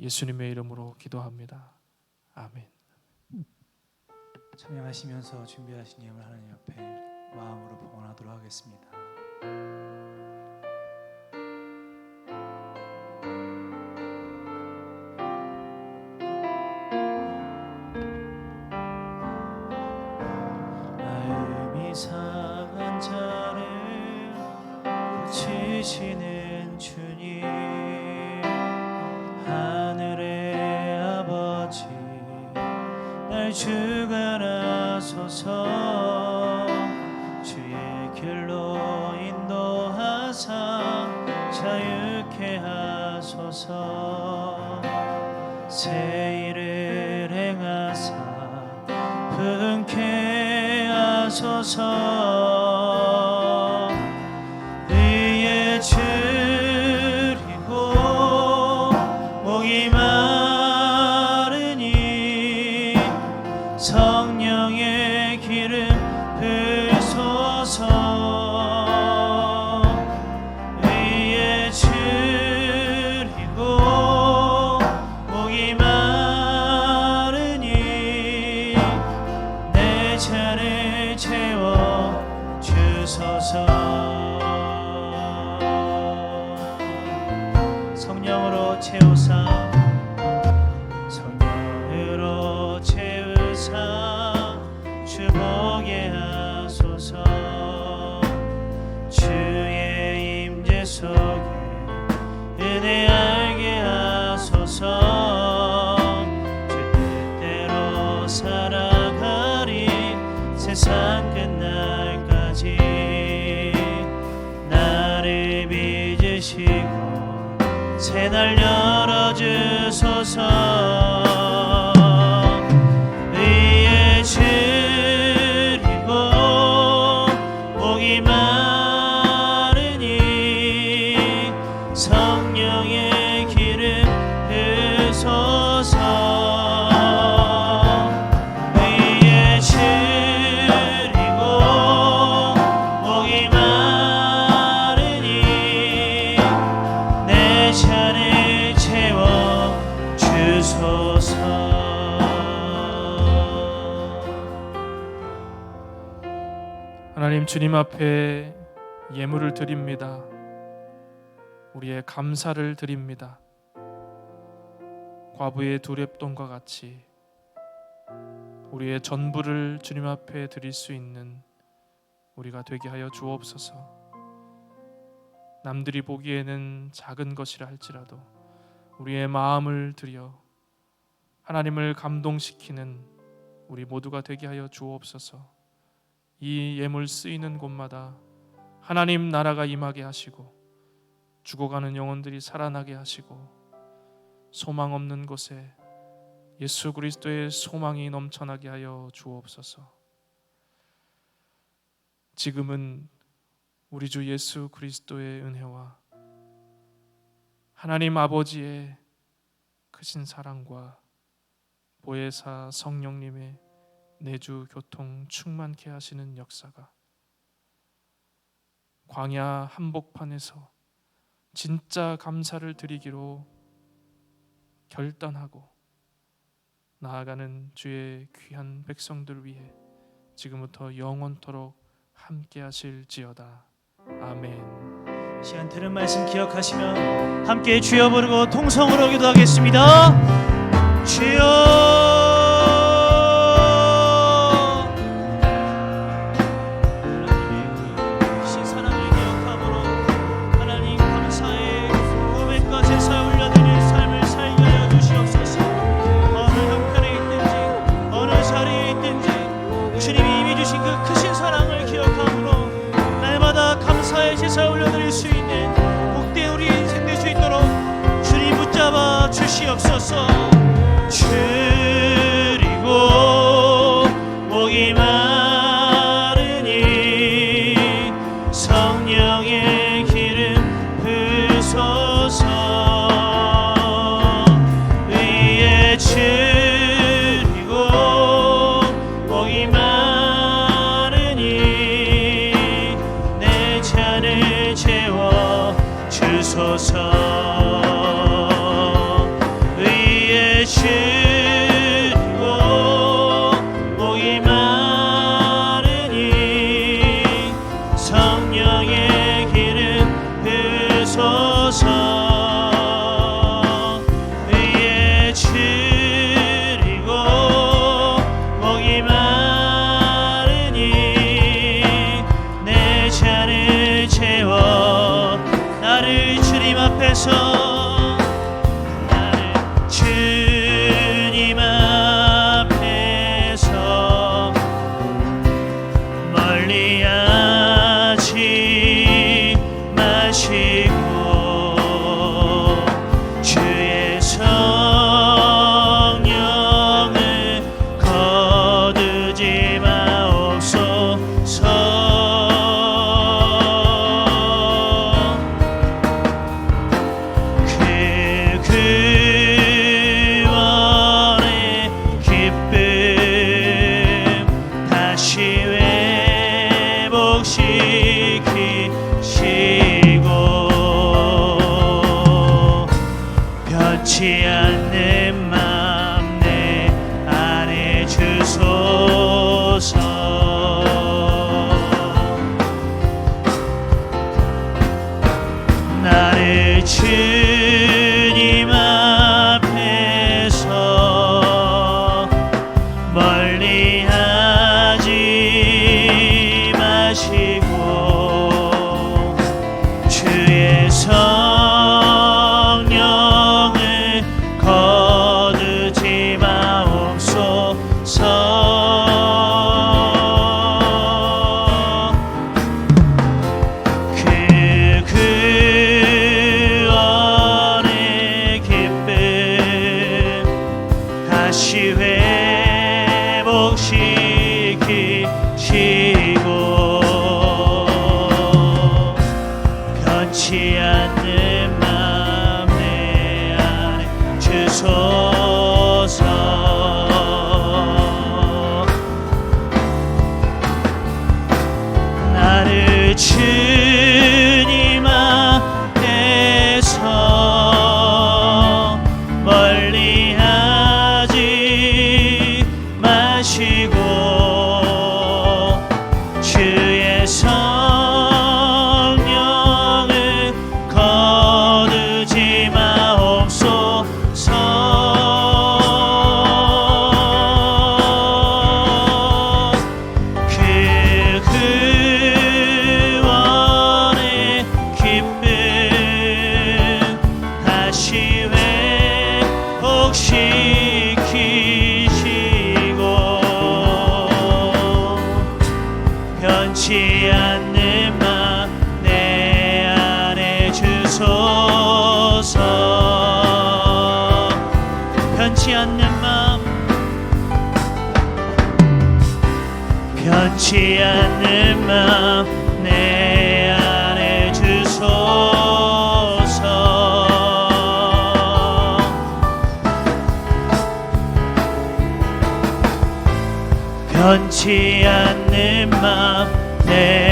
예수님의 이름으로 기도합니다. 아멘. 찬양하시면서 준비하신 예물 하나님 앞에 마음으로 봉헌하도록 하겠습니다. 마음이 상한 자를 고치시는 주님, 하늘의 아버지 날 주관하소서. 주의 길로 인도하사 자유케 하소서. 새 일을 행하사 분케 하소서. 의에 줄이고 목이 마르니 성령의 기름 부소서. 의에 줄이고 목이 마르니 내 잔을 채워 주소서. 성령으로 채우사 성령으로 채우사 주보게 하소서. 주의 임재 속에 은혜 알게 하소서. 주 뜻대로 살아가리 세상 끝날까지. 나를 빚으시고 새날 열어주소서. 의에 줄이고 목이 마르니 성령의 기름 부소서. 의에 줄이고 목이 마르니 내 잔을 채워 주소서. 하나님, 주님 앞에 예물을 드립니다. 우리의 감사를 드립니다. 과부의 두 렙돈과 같이 우리의 전부를 주님 앞에 드릴 수 있는 우리가 되게 하여 주옵소서. 남들이 보기에는 작은 것이라 할지라도 우리의 마음을 들여 하나님을 감동시키는 우리 모두가 되게 하여 주옵소서. 이 예물 쓰이는 곳마다 하나님 나라가 임하게 하시고 죽어가는 영혼들이 살아나게 하시고 소망 없는 곳에 예수 그리스도의 소망이 넘쳐나게 하여 주옵소서. 지금은 우리 주 예수 그리스도의 은혜와 하나님 아버지의 크신 사랑과 보혜사 성령님의 내주 교통 충만케 하시는 역사가 광야 한복판에서 진짜 감사를 드리기로 결단하고 나아가는 주의 귀한 백성들 위해 지금부터 영원토록 함께 하실지어다. 아멘. 시간 들은 말씀 기억하시며 함께 주여 부르고 통성으로 기도하겠습니다. 주여. 제사 올려드릴 수 있는 복된 우리 인생 될 수 있도록 주님 붙잡아 주시옵소서. 나를 주님 앞에서 멀리하지 마시고 주의 성령을 거두지 마옵소서. 구원의 기쁨 다시 회복시키시고 변치 않는 맘 내 안에 주소서. 나를 주님 앞에서 멀리하지 마시고 주의 성령을 거두지 마옵소서. 구원의 기쁨 다시 회복시키시고 변치 않는 맘 내 안에 주소서. 나를 주님 앞에서 멀리하지 마시고 주의 성령을 거두지 마옵소서. 구원의 기쁨 다시 회복시키시고 변치 않는 맘 내 안에 주소서. 변치 않는 맘 변치 않는 맘 내 안에 주소서. 변치 않는 맘 내